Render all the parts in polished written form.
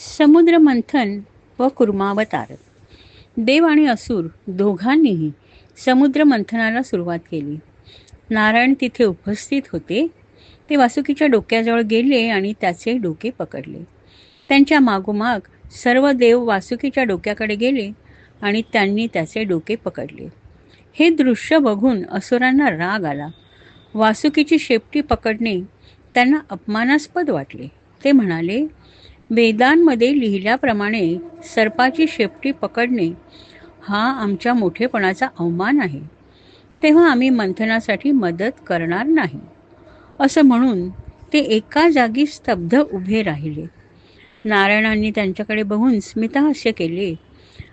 समुद्र मंथन व कुर्मावतार. देव आणि असुर दोघांनीही समुद्र मंथनाला सुरुवात केली. नारायण तिथे उपस्थित होते. ते वासुकीच्या डोक्याजवळ गेले आणि त्याचे डोके पकडले. त्यांच्या मागोमाग सर्व देव वासुकीच्या डोक्याकडे गेले आणि त्यांनी त्याचे डोके पकडले. हे दृश्य बघून असुरांना राग आला. वासुकीची शेपटी पकडणे त्यांना अपमानास्पद वाटले. ते म्हणाले, वेदांमध्ये लिहिल्याप्रमाणे सर्पाची शेपटी पकडणे हा आमच्या मोठेपणाचा अवमान आहे. तेव्हा आम्ही मंथनासाठी मदत करणार नाही. असं म्हणून ते एका जागी स्तब्ध उभे राहिले. नारायणांनी त्यांच्याकडे बघून स्मितहास्य केले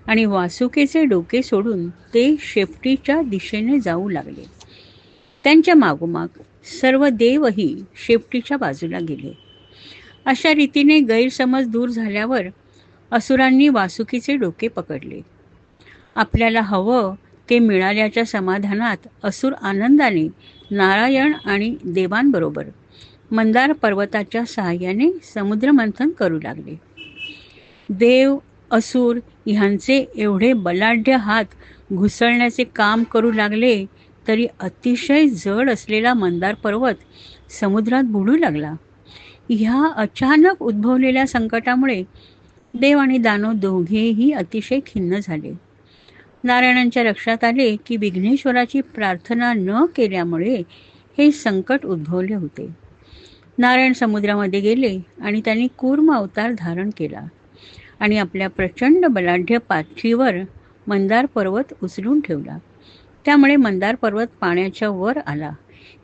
आणि वासुकीचे डोके सोडून ते शेपटीच्या दिशेने जाऊ लागले. त्यांच्या मागोमाग सर्व देवही शेपटीच्या बाजूला गेले. अशा रीतीने गैरसमज दूर झाल्यावर असुरांनी वासुकीचे डोके पकडले. आपल्याला हवं ते मिळाल्याच्या समाधानात असुर आनंदाने नारायण आणि देवांबरोबर मंदार पर्वताच्या सहाय्याने समुद्रमंथन करू लागले. देव असुर ह्यांचे एवढे बलाढ्य हात घुसळण्याचे काम करू लागले तरी अतिशय जड असलेला मंदार पर्वत समुद्रात बुडू लागला. ह्या अचानक उद्भवलेल्या संकटामुळे देव आणि दानव दोघेही अतिशय खिन्न झाले. नारायणांच्या लक्षात आले की विघ्नेश्वराची प्रार्थना न केल्यामुळे हे संकट उद्भवले होते. नारायण समुद्रामध्ये गेले आणि त्यांनी कूर्म अवतार धारण केला आणि आपल्या प्रचंड बलाढ्य पाठीवर मंदार पर्वत उचलून ठेवला. त्यामुळे मंदार पर्वत पाण्याच्या वर आला.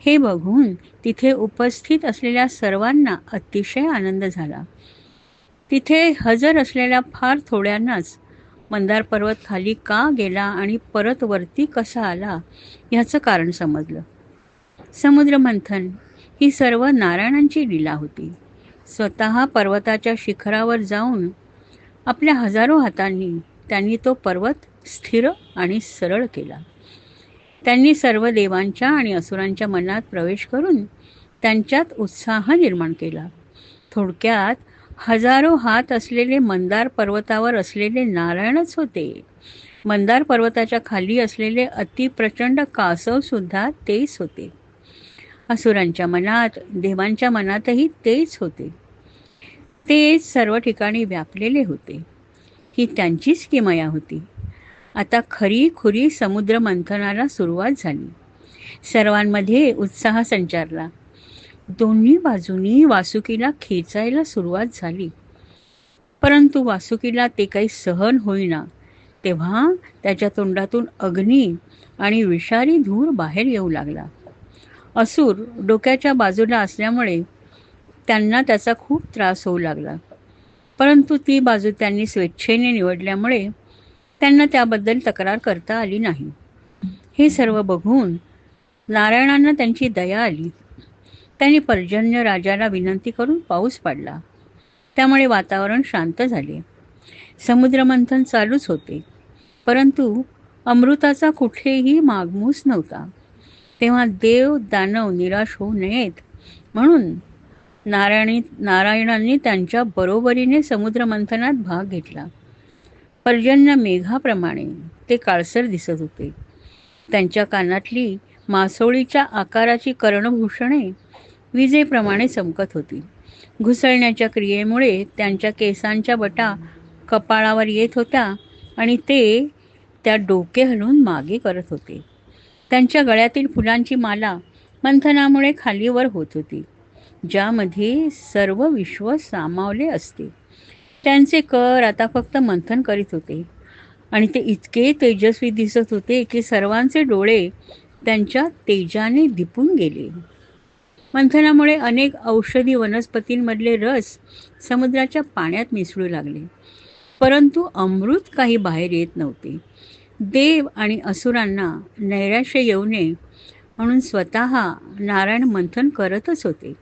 हे बघून तिथे उपस्थित असलेल्या सर्वांना अतिशय आनंद झाला. तिथे हजर असलेल्या फार थोड्यांनाच मंदार पर्वत खाली का गेला आणि परत वरती कसा आला ह्याचं कारण समजलं. समुद्र मंथन ही सर्व नारायणांची लीला होती. स्वतः पर्वताच्या शिखरावर जाऊन आपल्या हजारो हातांनी त्यांनी तो पर्वत स्थिर आणि सरळ केला. त्यांनी सर्व देवांच्या आणि असुरांच्या मनात प्रवेश करून त्यांच्यात उत्साह निर्माण केला. थोडक्यात हजारो हात असलेले मंदार पर्वतावर असलेले नारायणच होते. मंदार पर्वताच्या खाली असलेले अतिप्रचंड कासव सुद्धा तेच होते. असुरांच्या मनात, देवांच्या मनातही तेच होते. तेच सर्व ठिकाणी व्यापलेले होते. ही त्यांचीच किमया होती. आता खरी खुरी समुद्र मंथनाला सुरुवात झाली. सर्वांमध्ये उत्साह संचारला. दोन्ही बाजूनी वासुकीला खेचायला सुरुवात झाली. परंतु वासुकीला ते काही सहन होईना. तेव्हा त्याच्या तोंडातून अग्नी आणि विषारी धूर बाहेर येऊ लागला. असुर डोक्याच्या बाजूला असल्यामुळे त्यांना त्याचा खूप त्रास होऊ लागला. परंतु ती बाजू त्यांनी स्वेच्छेने निवडल्यामुळे त्यांना त्याबद्दल तक्रार करता आली नाही. हे सर्व बघून नारायणांना त्यांची दया आली. त्यांनी पर्जन्य राजाला विनंती करून पाऊस पाडला. त्यामुळे वातावरण शांत झाले. समुद्रमंथन चालूच होते, परंतु अमृताचा कुठेही मागमूस नव्हता. तेव्हा देव दानव निराश होऊ नयेत म्हणून नारायणांनी त्यांच्या बरोबरीने समुद्रमंथनात भाग घेतला. पर्जन्य मेघाप्रमाणे ते काळसर दिसत होते. त्यांच्या कानातली मासोळीच्या आकाराची कर्णभूषणे विजेप्रमाणे चमकत होती. घुसळण्याच्या क्रियेमुळे त्यांच्या केसांच्या बटा कपाळावर येत होत्या आणि ते त्या डोके हलवून मागे करत होते. त्यांच्या गळ्यातील फुलांची माला मंथनामुळे खालीवर होत होती, ज्यामध्ये सर्व विश्व सामावले असते. त्यांचे कर आता फक्त मंथन करीत होते आणि ते इतके तेजस्वी दिसत होते की सर्वांचे डोळे त्यांच्या तेजाने दिपून गेले. मंथनामुळे अनेक औषधी वनस्पतींमधले रस समुद्राच्या पाण्यात मिसळू लागले, परंतु अमृत काही बाहेर येत नव्हते. देव आणि असुरांना नैराश्य येऊ नये म्हणून स्वतः नारायण मंथन करतच होते.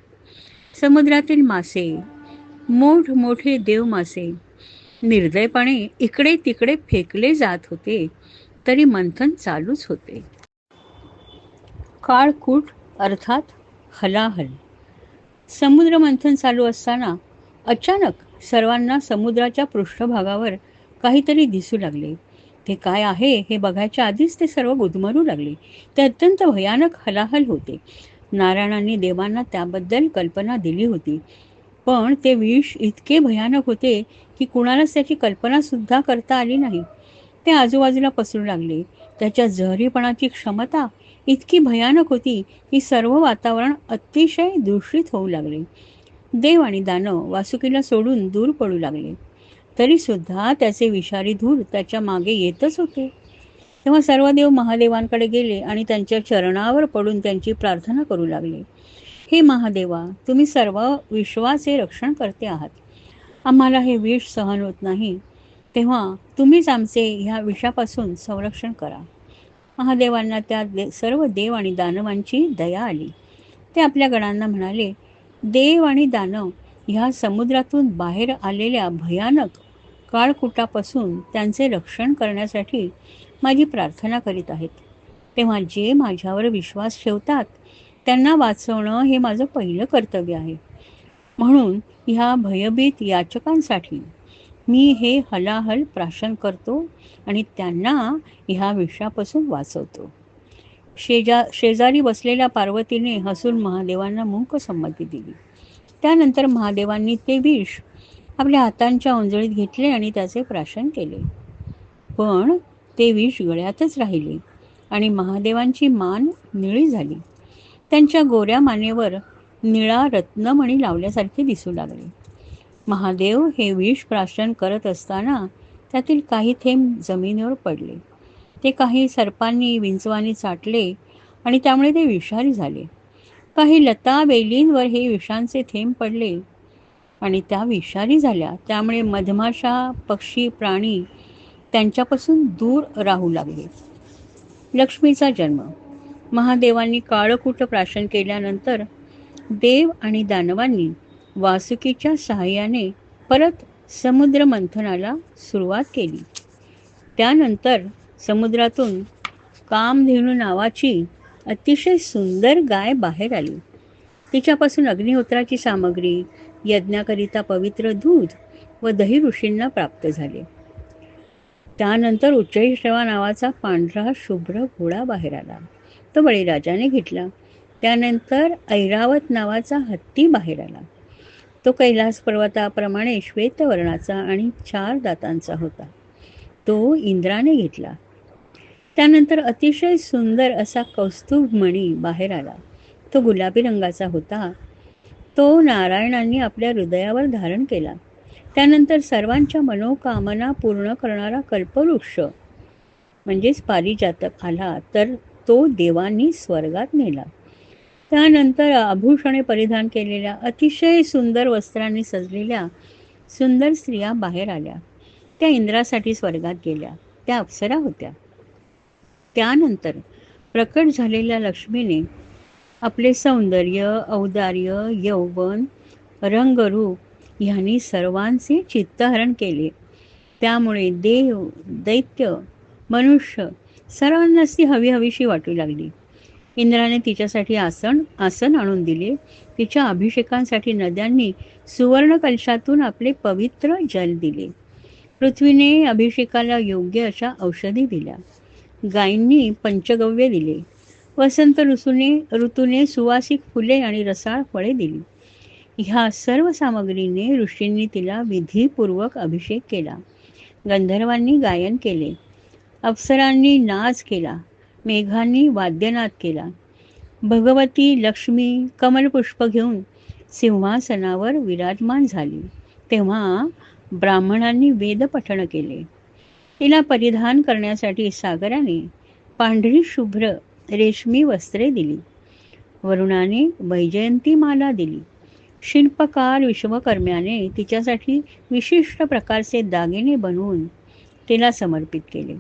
समुद्रातील मासे, मोठमोठे देवमासे निर्दयपणे इकडे तिकडे फेकले जात होते, तरी मंथन चालूच होते. काळकूट अर्थात हलाहल. समुद्र मंथन चालू असताना अचानक सर्वांना समुद्राच्या पृष्ठभागावर काहीतरी दिसू लागले. ते काय आहे हे बघायच्या आधीच ते सर्व गुदमरू लागले. ते अत्यंत भयानक हलाहल होते. नारायणांनी देवांना त्याबद्दल कल्पना दिली होती, पण ते विष इतके भयानक होते की कुणालाच त्याची कल्पना सुद्धा करता आली नाही. ते आजूबाजूला पसरू लागले. त्याच्या जहरीपणाची क्षमता इतकी भयानक होती की सर्व वातावरण अतिशय दूषित होऊ लागले. देव आणि दानव वासुकीला सोडून दूर पडू लागले. तरी सुद्धा त्याचे विषारी धूर त्याच्या मागे येतच होते. तेव्हा सर्व देव महादेवांकडे गेले आणि त्यांच्या चरणावर पडून त्यांची प्रार्थना करू लागले. हे महादेवा, तुम्ही सर्व विश्वाचे रक्षण करते आहात. आम्हाला हे विष सहन होत नाही, तेव्हा तुम्हीच आमचे ह्या विषापासून संरक्षण करा. महादेवांना त्या सर्व देव आणि दानवांची दया आली. ते आपल्या गणांना म्हणाले, देव आणि दानव ह्या समुद्रातून बाहेर आलेल्या भयानक काळकुटापासून त्यांचे रक्षण करण्यासाठी माझी प्रार्थना करीत आहेत. तेव्हा जे माझ्यावर विश्वास ठेवतात त्यांना वाचवणं हे माझं पहिलं कर्तव्य आहे. म्हणून ह्या भयभीत याचकांसाठी मी हे हलाहल प्राशन करतो आणि त्यांना ह्या विषापासून वाचवतो. शेजारी बसलेल्या पार्वतीने हसून महादेवांना मूक संमती दिली. त्यानंतर महादेवांनी ते विष आपल्या हातांच्या ओंजळीत घेतले आणि त्याचे प्राशन केले. पण ते विष गळ्यातच राहिले आणि महादेवांची मान निळी झाली. त्यांच्या गोऱ्या मानेवर निळा रत्नमणी लावल्यासारखे दिसू लागले. महादेव हे विष प्राशन करत असताना त्यातील काही थेंब जमिनीवर पडले. ते काही सर्पांनी विंचवानी चाटले आणि त्यामुळे ते विषारी झाले. काही लता वेलींवर हे विषांचे थेंब पडले आणि त्या विषारी झाल्या. त्यामुळे मधमाशा, पक्षी, प्राणी त्यांच्यापासून दूर राहू लागले. लक्ष्मीचा जन्म. महादेवांनी काळकूट प्राशन केल्यानंतर देव आणि दानवांनी वासुकीच्या सहाय्याने परत समुद्र मंथनाला सुरुवात केली. त्यानंतर समुद्रातून कामधेनू नावाची अतिशय सुंदर गाय बाहेर आली. तिच्यापासून अग्निहोत्राची सामग्री, यज्ञाकरिता पवित्र दूध व दही ऋषींना प्राप्त झाले. त्यानंतर उच्चैश्रवा नावाचा पांढरा शुभ्र घोडा बाहेर आला. तो बळीराजाने घेतला. त्यानंतर ऐरावत नावाचा हत्ती बाहेर आला. तो कैलास पर्वताप्रमाणे श्वेतवर्णाचा आणि 4 दातांचा होता. तो इंद्राने घेतला. त्यानंतर अतिशय सुंदर असा कौस्तुभ मणी बाहेर आला. तो गुलाबी रंगाचा होता. तो नारायणांनी आपल्या हृदयावर धारण केला. त्यानंतर सर्वांच्या मनोकामना पूर्ण करणारा कल्पवृक्ष म्हणजेच पारिजातक आला, तर तो देवांनी स्वर्गात नेला. त्यानंतर आभूषणे परिधान केलेल्या अतिशय सुंदर वस्त्रांनी सजलेल्या सुंदर स्त्रिया बाहेर आल्या. त्या इंद्रासाठी स्वर्गात गेल्या. त्या अप्सरा होत्या. त्यानंतर प्रकट झालेल्या लक्ष्मीने आपले सौंदर्य, औदार्य, यौवन, रंगरूप ह्यांनी सर्वांचे चित्तहरण केले. त्यामुळे देव, दैत्य, मनुष्य सर्वांनाच ती हवीहवीशी वाटू लागली. इंद्राने तिच्यासाठी आसन आणून दिले. तिच्या अभिषेकांसाठी नद्यांनी सुवर्ण कलशातून आपले पवित्र जल दिले. पृथ्वीने अभिषेकाला योग्य अशा औषधी दिल्या. गायींनी पंचगव्य दिले. वसंत ऋतूने सुवासिक फुले आणि रसाळ फळे दिली. ह्या सर्व सामग्रीने ऋषींनी तिला विधीपूर्वक अभिषेक केला. गंधर्वांनी गायन केले. अप्सरांनी नाच केला. मेघांनी वाद्यनाद केला. भगवती लक्ष्मी कमलपुष्प घेऊन सिंहासनावर विराजमान झाली. तेव्हा ब्राह्मणांनी वेदपठण केले. तिला परिधान करण्यासाठी सागराने पांढरी शुभ्र रेशमी वस्त्रे दिली. वरुणाने वैजयंती माला दिली. शिल्पकार विश्वकर्म्याने तिच्यासाठी विशिष्ट प्रकारचे दागिने बनवून तिला समर्पित केले.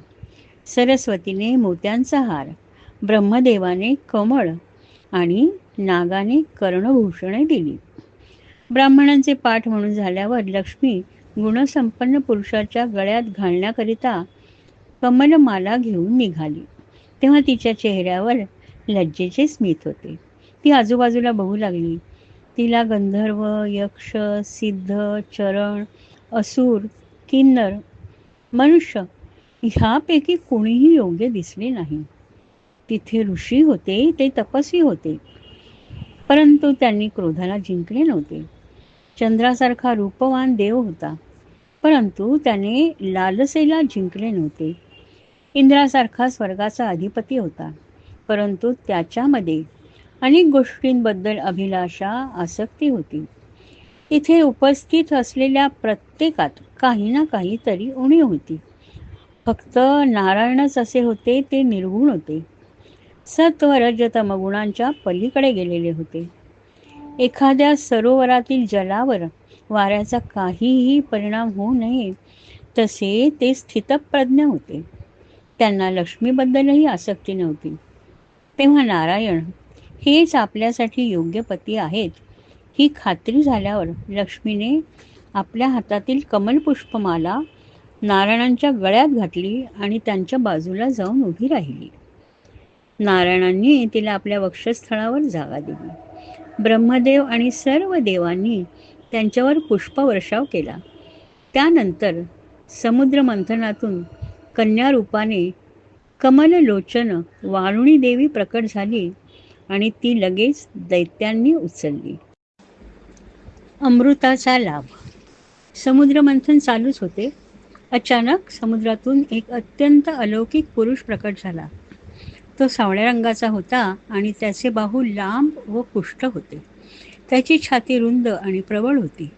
सरस्वतीने मोत्यांचा हार, ब्रह्मदेवाने कमळ आणि नागाने कर्णभूषणे दिली. ब्राह्मणांचे पाठ म्हणून झाल्यावर लक्ष्मी गुणसंपन्न पुरुषाच्या गळ्यात घालण्याकरिता कमलमाला घेऊन निघाली. तेव्हा तिच्या चेहऱ्यावर लज्जेचे स्मित होते. ती आजूबाजूला बघू लागली. तिला गंधर्व, यक्ष, सिद्ध, चरण, असुर, किन्नर, मनुष्य ह्यापैकी कोणीही योग्य दिसले नाही. तिथे ऋषी होते, ते तपस्वी होते, परंतु त्यांनी क्रोधाला जिंकले नव्हते. चंद्रासारखा रूपवान देव होता, परंतु त्याने लालसेला जिंकले नव्हते. इंद्रासारखा स्वर्गाचा अधिपती होता, परंतु त्याच्यामध्ये अनेक गोष्टींबद्दल अभिलाषा, आसक्ती होती. इथे उपस्थित असलेल्या प्रत्येकात काही ना काहीतरी उणीव होती. फक्त नारायणच असे होते, ते निर्गुण होते. सत्व रज तमगुणांच्या पलीकडे गेलेले होते. एखाद्या सरोवरातील जलावर वाऱ्याचा काहीही परिणाम होऊ नये तसे ते स्थितप्रज्ञ होते. त्यांना लक्ष्मीबद्दलही आसक्ती नव्हती. तेव्हा नारायण हेच आपल्यासाठी योग्य पती आहेत ही खात्री झाल्यावर लक्ष्मीने आपल्या हातातील कमलपुष्पमाला नारायणांच्या गळ्यात घातली आणि त्यांच्या बाजूला जाऊन उभी राहिली. नारायणांनी तिला आपल्या वक्षस्थळावर जागा दिली. ब्रह्मदेव आणि सर्व देवांनी त्यांच्यावर पुष्पवर्षाव केला. त्यानंतर समुद्र मंथनातून कन्यारूपाने कमललोचन वारुणी देवी प्रकट झाली आणि ती लगेच दैत्यांनी उचलली. अमृताचा लाभ. समुद्र मंथन चालूच होते. अचानक समुद्रातून एक अत्यंत अलौकिक पुरुष प्रकट झाला. तो सावळ्या रंगाचा होता आणि त्याचे बाहू लांब व पुष्ट होते. त्याची छाती रुंद आणि प्रबळ होती.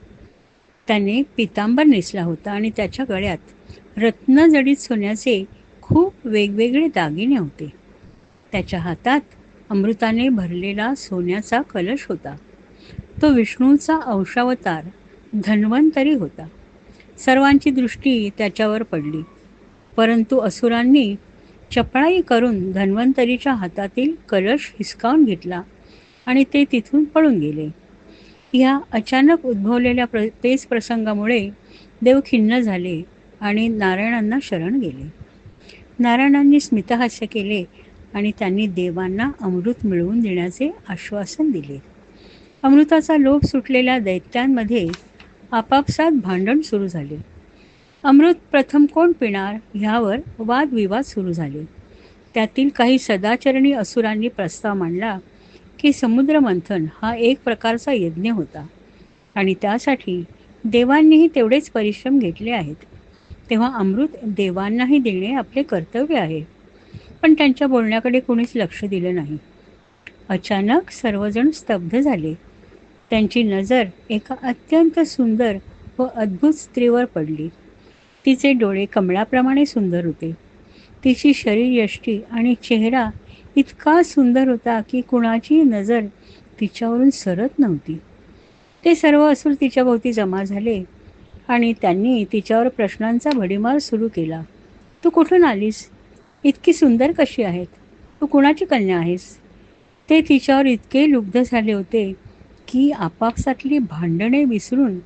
त्याने पितांबर नेसला होता आणि त्याच्या गळ्यात रत्नजडित सोन्याचे खूप वेगवेगळे दागिने होते. त्याच्या हातात अमृताने भरलेला सोन्याचा कलश होता. तो विष्णूचा अंशावतार धन्वंतरी होता. सर्वांची दृष्टी त्याच्यावर पडली, परंतु असुरांनी चपळाई करून धन्वंतरीच्या हातातील कलश हिसकावून घेतला आणि ते तिथून पळून गेले. या अचानक उद्भवलेल्या पेच प्रसंगामुळे देव खिन्न झाले आणि नारायणांना शरण गेले. नारायणांनी स्मितहास्य केले आणि त्यांनी देवांना अमृत मिळवून देण्याचे आश्वासन दिले. अमृताचा लोभ सुटलेल्या दैत्यांमध्ये आपापसात भांडण सुरू झाले. अमृत प्रथम कोण पिणार ह्यावर वादविवाद सुरू झाले. त्यातील काही सदाचरणी असुरांनी प्रस्ताव मांडला की समुद्र मंथन हा एक प्रकारचा यज्ञ होता आणि त्यासाठी देवांनीही तेवढेच परिश्रम घेतले आहेत, तेव्हा अमृत देवांनाही देणे आपले कर्तव्य आहे. पण त्यांच्या बोलण्याकडे कोणीच लक्ष दिलं नाही. अचानक सर्वजण स्तब्ध झाले. त्यांची नजर एका अत्यंत सुंदर व अद्भुत स्त्रीवर पडली. तिचे डोळे कमळाप्रमाणे सुंदर होते. तिची शरीरयष्टी आणि चेहरा इतका सुंदर होता की कुणाची नजर तिच्यावरून सरत नव्हती. ते सर्व असुर तिच्या भोवती जमा झाले आणि त्यांनी तिच्यावर प्रश्नांचा भडीमार सुरू केला. तू कुठून आलीस? इतकी सुंदर कशी आहेत? तू कुणाची कन्या आहेस? ते तिच्यावर इतके लुब्ध झाले होते की आपापसातली भांडणे विसरून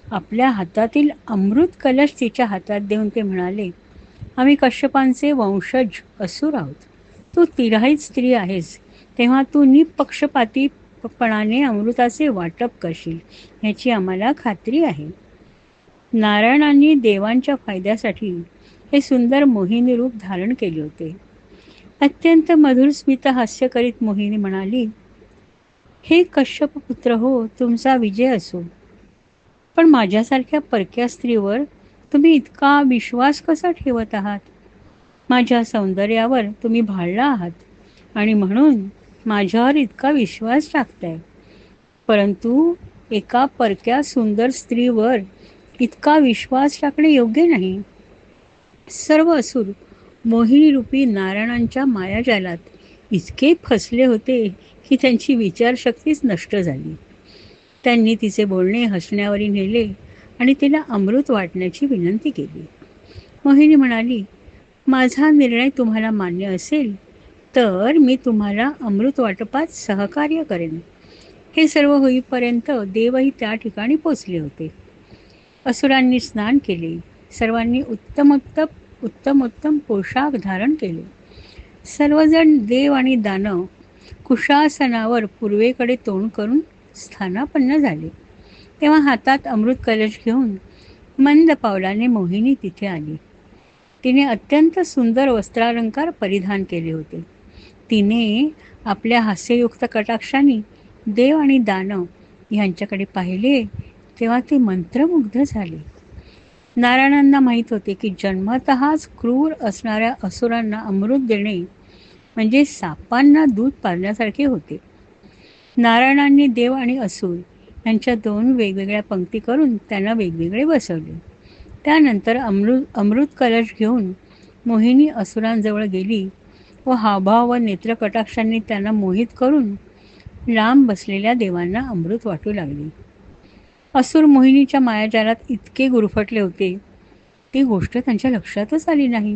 आपल्या हातातील अमृत कलश तिच्या हातात देऊन ते म्हणाले, आम्ही कश्यपांचे वंशज असुर आहोत. तू तिराहीत स्त्री आहेस, तेव्हा तू निपक्षपातीपणाने अमृताचे वाटप करशील ह्याची आम्हाला खात्री आहे. नारायणांनी देवांच्या फायद्यासाठी हे सुंदर मोहिनी रूप धारण केले होते. अत्यंत मधुर स्मित हास्य करीत मोहिनी म्हणाली, हे कश्यप पुत्र हो, तुमचा विजय असो. पण माझ्यासारख्या परक्या स्त्रीवर तुम्ही इतका विश्वास कसा ठेवत आहात? माझ्या सौंदर्यावर तुम्ही भाळला आहात आणि म्हणून माझ्यावर इतका विश्वास टाकताय. परंतु एका परक्या सुंदर स्त्रीवर इतका विश्वास टाकणे योग्य नाही. सर्व असुर मोहिनीरूपी नारायणांच्या मायाजालात इतके फसले होते की त्यांची विचारशक्तीच नष्ट झाली. त्यांनी तिचे बोलणे हसण्यावरी नेले आणि तिला अमृत वाटण्याची विनंती केली. मोहिनी म्हणाली, माझा निर्णय तुम्हाला मान्य असेल तर मी तुम्हाला अमृत वाटपात सहकार्य करेन. हे सर्व होईपर्यंत देवही त्या ठिकाणी पोचले होते. असुरांनी स्नान केले. सर्वांनी उत्तमोत्तम पोशाख धारण केले. सर्वजण देव आणि दानव कुशासनावर पूर्वेकडे तोंड करून स्थानापन्न झाले. तेव्हा हातात अमृत कलश घेऊन मंद पावलाने मोहिनी तिथे आली. तिने अत्यंत सुंदर वस्त्रालंकार परिधान केले होते. तिने आपल्या हास्ययुक्त कटाक्षाने देव आणि दानव यांच्याकडे पाहिले तेव्हा ते मंत्रमुग्ध झाले. नारायणांना माहीत होते की जन्मतःच क्रूर असणाऱ्या असुरांना अमृत देणे म्हणजे सापांना दूध पाजण्यासारखे होते. नारायणांनी देव आणि असुर यांच्या 2 वेगवेगळ्या पंक्ती करून त्यांना वेगवेगळे बसवले. त्यानंतर अमृत कलश घेऊन मोहिनी असुरांजवळ गेली व हावभाव व नेत्रकटाक्षांनी त्यांना मोहित करून लांब बसलेल्या देवांना अमृत वाटू लागली. असुर मोहिनीच्या मायाजालात इतके गुरफटले होते, ती गोष्ट त्यांच्या लक्षातच आली नाही.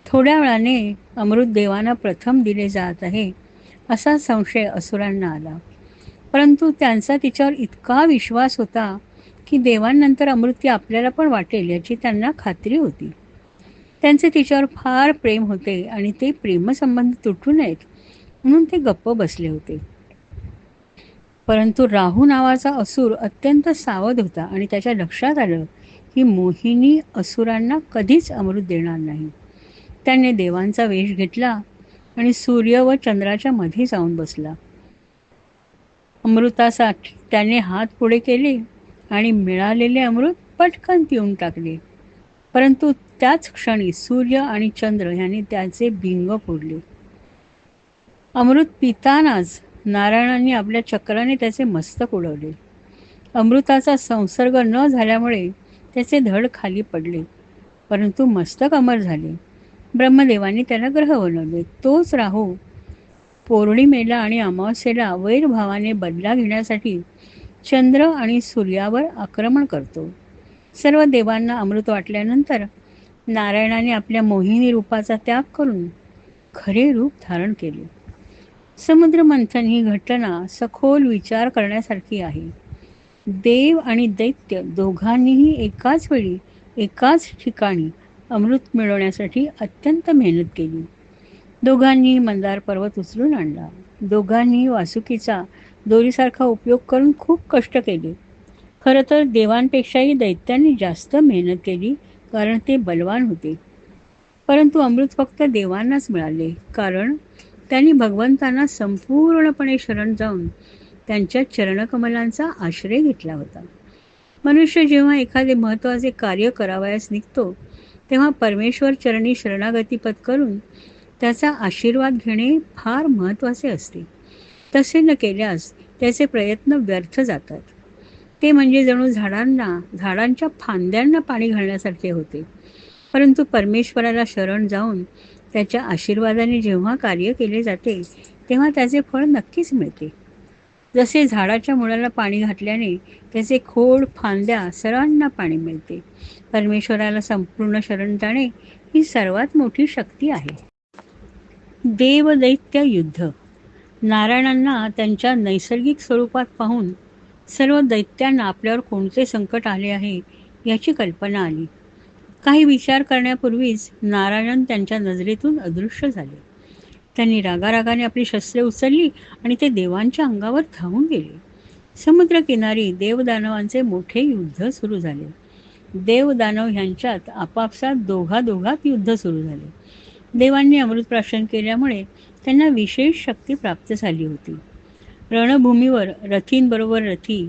थोड्या वेळाने अमृत देवांना प्रथम दिले जात आहे असा संशय असुरांना आला. परंतु त्यांचा तिच्यावर इतका विश्वास होता की देवांनंतर अमृत ती आपल्याला पण वाटेल याची त्यांना खात्री होती. त्यांचे तिच्यावर फार प्रेम होते आणि ते प्रेमसंबंध तुटू नयेत म्हणून ते गप्प बसले होते. परंतु राहू नावाचा असुर अत्यंत सावध होता आणि त्याच्या लक्षात आलं की मोहिनी असुरांना कधीच अमृत देणार नाही. त्याने देवांचा वेश घेतला आणि सूर्य व चंद्राच्या मध्ये जाऊन बसला. अमृतासाठी त्याने हात पुढे केले आणि मिळालेले अमृत पटकन पिऊन टाकले. परंतु त्याच क्षणी सूर्य आणि चंद्र यांनी त्याचे बिंग फोडले. अमृत पितानाच नारायणांनी आपल्या चक्राने त्याचे मस्तक उडवले. अमृताचा संसर्ग न झाल्यामुळे त्याचे धड खाली पडले, परंतु मस्तक अमर झाले. ब्रह्मदेवांनी त्याला ग्रह बनवले. तोच राहू पौर्णिमेला आणि अमावस्येला वैरभावाने बदला घेण्यासाठी चंद्र आणि सूर्यावर आक्रमण करतो. सर्व देवांना अमृत वाटल्यानंतर नारायणाने आपल्या मोहिनी रूपाचा त्याग करून खरे रूप धारण केले. समुद्र मंथन ही घटना सखोल विचार करण्यासारखी आहे. देव आणि दैत्य दोघांनीही एकाच वेळी एकाच ठिकाणी अमृत मिळवण्यासाठी अत्यंत मेहनत केली. दोघांनी मंदार पर्वत उचलून आणला. दोघांनी वासुकीचा दोरीसारखा उपयोग करून खूप कष्ट केले. खरं तर देवांपेक्षाही दैत्यांनी जास्त मेहनत केली, कारण ते बलवान होते. परंतु अमृत फक्त देवांनाच मिळाले, कारण त्यांनी भगवंतांना संपूर्णपणे शरण जाऊन त्यांच्या चरणकमलांचा आश्रय घेतला होता. मनुष्य जेव्हा एखादे महत्त्वाचे कार्य करावयास निघतो तेव्हा परमेश्वर चरणी शरणागती पत्करून त्याचा आशीर्वाद घेणे फार महत्त्वाचे असते. तसे न केल्यास त्याचे प्रयत्न व्यर्थ जातात. ते म्हणजे जणू झाडांच्या फांद्यांना पाणी घालण्यासारखे होते. परंतु परमेश्वराला शरण जाऊन त्याच्या आशीर्वादाने जेव्हा कार्य केले जाते तेव्हा त्याचे फळ नक्कीच मिळते. जसे झाडाच्या मुळाला पाणी घातल्याने त्याचे खोड फांद्या सर्वांना पाणी मिळते. परमेश्वराला संपूर्ण शरण जाणे ही सर्वात मोठी शक्ती आहे. देवदैत्य युद्ध. नारायणांना त्यांच्या नैसर्गिक स्वरूपात पाहून सर्व दैत्यांना आपल्यावर कोणते संकट आले आहे याची कल्पना आली. काही विचार करण्यापूर्वीच नारायण त्यांच्या नजरेतून अदृश्य झाले. त्यांनी रागारागाने आपली शस्त्रे उचलली आणि ते देवांच्या अंगावर धावून गेले. समुद्रकिनारी देवदानवांचे मोठे युद्ध सुरू झाले. देवदानव ह्यांच्यात आपापसात दोघात युद्ध सुरू झाले. देवांनी अमृतप्राशन केल्यामुळे त्यांना विशेष शक्ती प्राप्त झाली होती. रणभूमीवर रथींबरोबर रथी,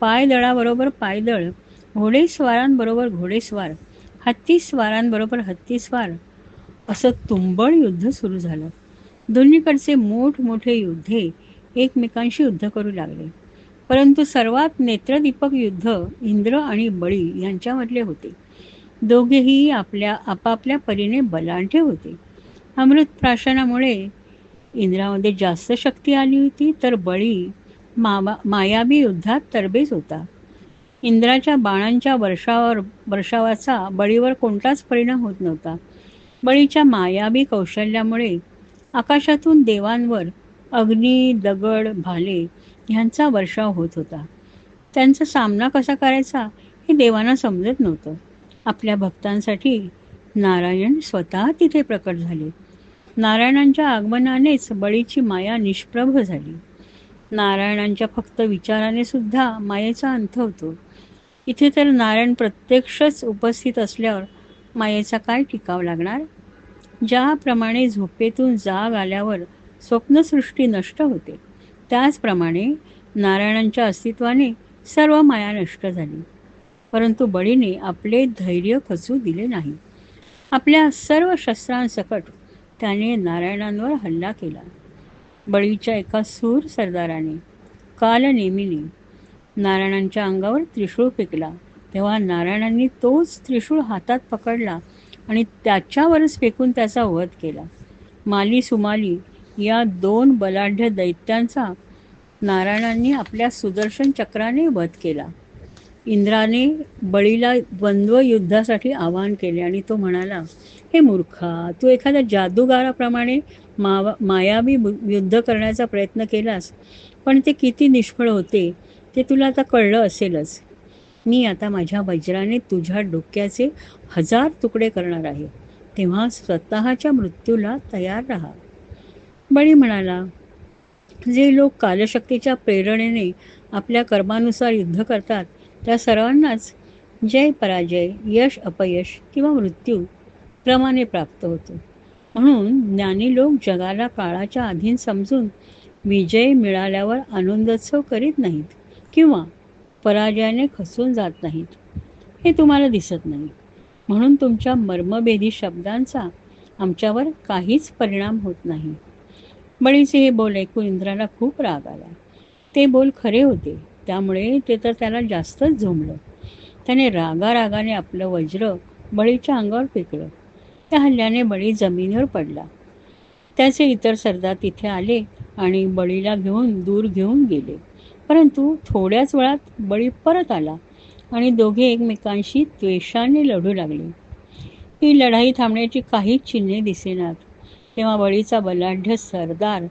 पायदळाबरोबर पायदळ, घोडेस्वारांबरोबर घोडेस्वार, हत्तीस्वारांबरोबर हत्तीस्वार असं तुंबळ युद्ध सुरू झालं. दोन्हीकडचे मोठमोठे योद्धे एकमेकांशी युद्ध करू लागले. परंतु सर्वात नेत्रदीपक युद्ध इंद्र आणि बळी यांच्यामधले होते. दोघेही आपापल्या परीने बलाढ्य होते. अमृत प्राशनामुळे इंद्रामध्ये जास्त शक्ती आली होती, तर बळी मायावी युद्धात तरबेज होता. इंद्राच्या बाणांच्या वर्षावाचा बळीवर कोणताच परिणाम होत नव्हता. बळीच्या मायावी कौशल्यामुळे आकाशातून देवांवर अग्नी, दगड, भाले ह्यांचा वर्षाव होत होता. त्यांचा सामना कसा करायचा हे देवांना समजत नव्हतं. आपल्या भक्तांसाठी नारायण स्वतः तिथे प्रकट झाले. नारायणांच्या आगमनानेच बळीची माया निष्प्रभ झाली. नारायणांच्या फक्त विचाराने सुद्धा मायेचा अंत होतो. इथे तर नारायण प्रत्यक्षच उपस्थित असल्यावर मायेचा काय टिकाव लागणार? ज्याप्रमाणे झोपेतून जाग आल्यावर स्वप्नसृष्टी नष्ट होते, त्याचप्रमाणे नारायणांच्या अस्तित्वाने सर्व माया नष्ट झाली. परंतु बळीने आपले धैर्य खचू दिले नाही. आपल्या सर्व शस्त्रांसकट त्याने नारायणांवर हल्ला केला. बळीच्या एका सूर सरदाराने कालनेमीने नारायणांच्या अंगावर त्रिशूळ फेकला, तेव्हा नारायणांनी तोच त्रिशूळ हातात पकडला आणि त्याच्यावरच फेकून त्याचा वध केला. माली सुमाली या 2 बलाढ्य दैत्यांचा नारायणांनी आपल्या सुदर्शन चक्राने वध केला. इंद्राने बळीला द्वंद्व युद्धासाठी आवाहन केले आणि तो म्हणाला, हे मूर्खा, तू एखाद्या जादूगाराप्रमाणे मायावी युद्ध करण्याचा प्रयत्न केलास, पण ते किती निष्फळ होते ते तुला आता कळलं असेलच. मी आता माझ्या वज्राने तुझ्या डोक्याचे 1000 तुकडे करणार आहे, तेव्हा स्वतःच्या मृत्यूला तयार राहा. बळी म्हणाला, जे लोक कालशक्तीच्या प्रेरणेने आपल्या कर्मानुसार युद्ध करतात त्या सर्वांनाच जय पराजय, यश अपयश किंवा मृत्यू क्रमाने प्राप्त होतो. म्हणून ज्ञानी लोक जगाला काळाच्या अधीन समजून विजय मिळाल्यावर आनंदोत्सव करीत नाहीत किंवा पराजयाने खचून जात नाहीत. हे तुम्हाला दिसत नाही, म्हणून तुमच्या मर्मभेदी शब्दांचा आमच्यावर काहीच परिणाम होत नाही. बळीचे हे बोल ऐकून इंद्राला खूप राग आला. ते बोल खरे होते, त्यामुळे ते तर त्याला जास्तच झोंबलं. त्याने रागारागाने आपलं वज्र बळीच्या अंगावर फेकलं. त्या हल्ल्याने बळी जमिनीवर पडला. त्याचे इतर सरदार तिथे आले आणि बळीला दूर घेऊन गेले. परंतु थोड्याच वेळात बळी परत आला आणि दोघे एकमेकांशी द्वेषाने लढू लागले. ही लढाई थांबण्याची काहीच चिन्हे दिसेनात. तेव्हा बळीचा बलाढ्य सरदार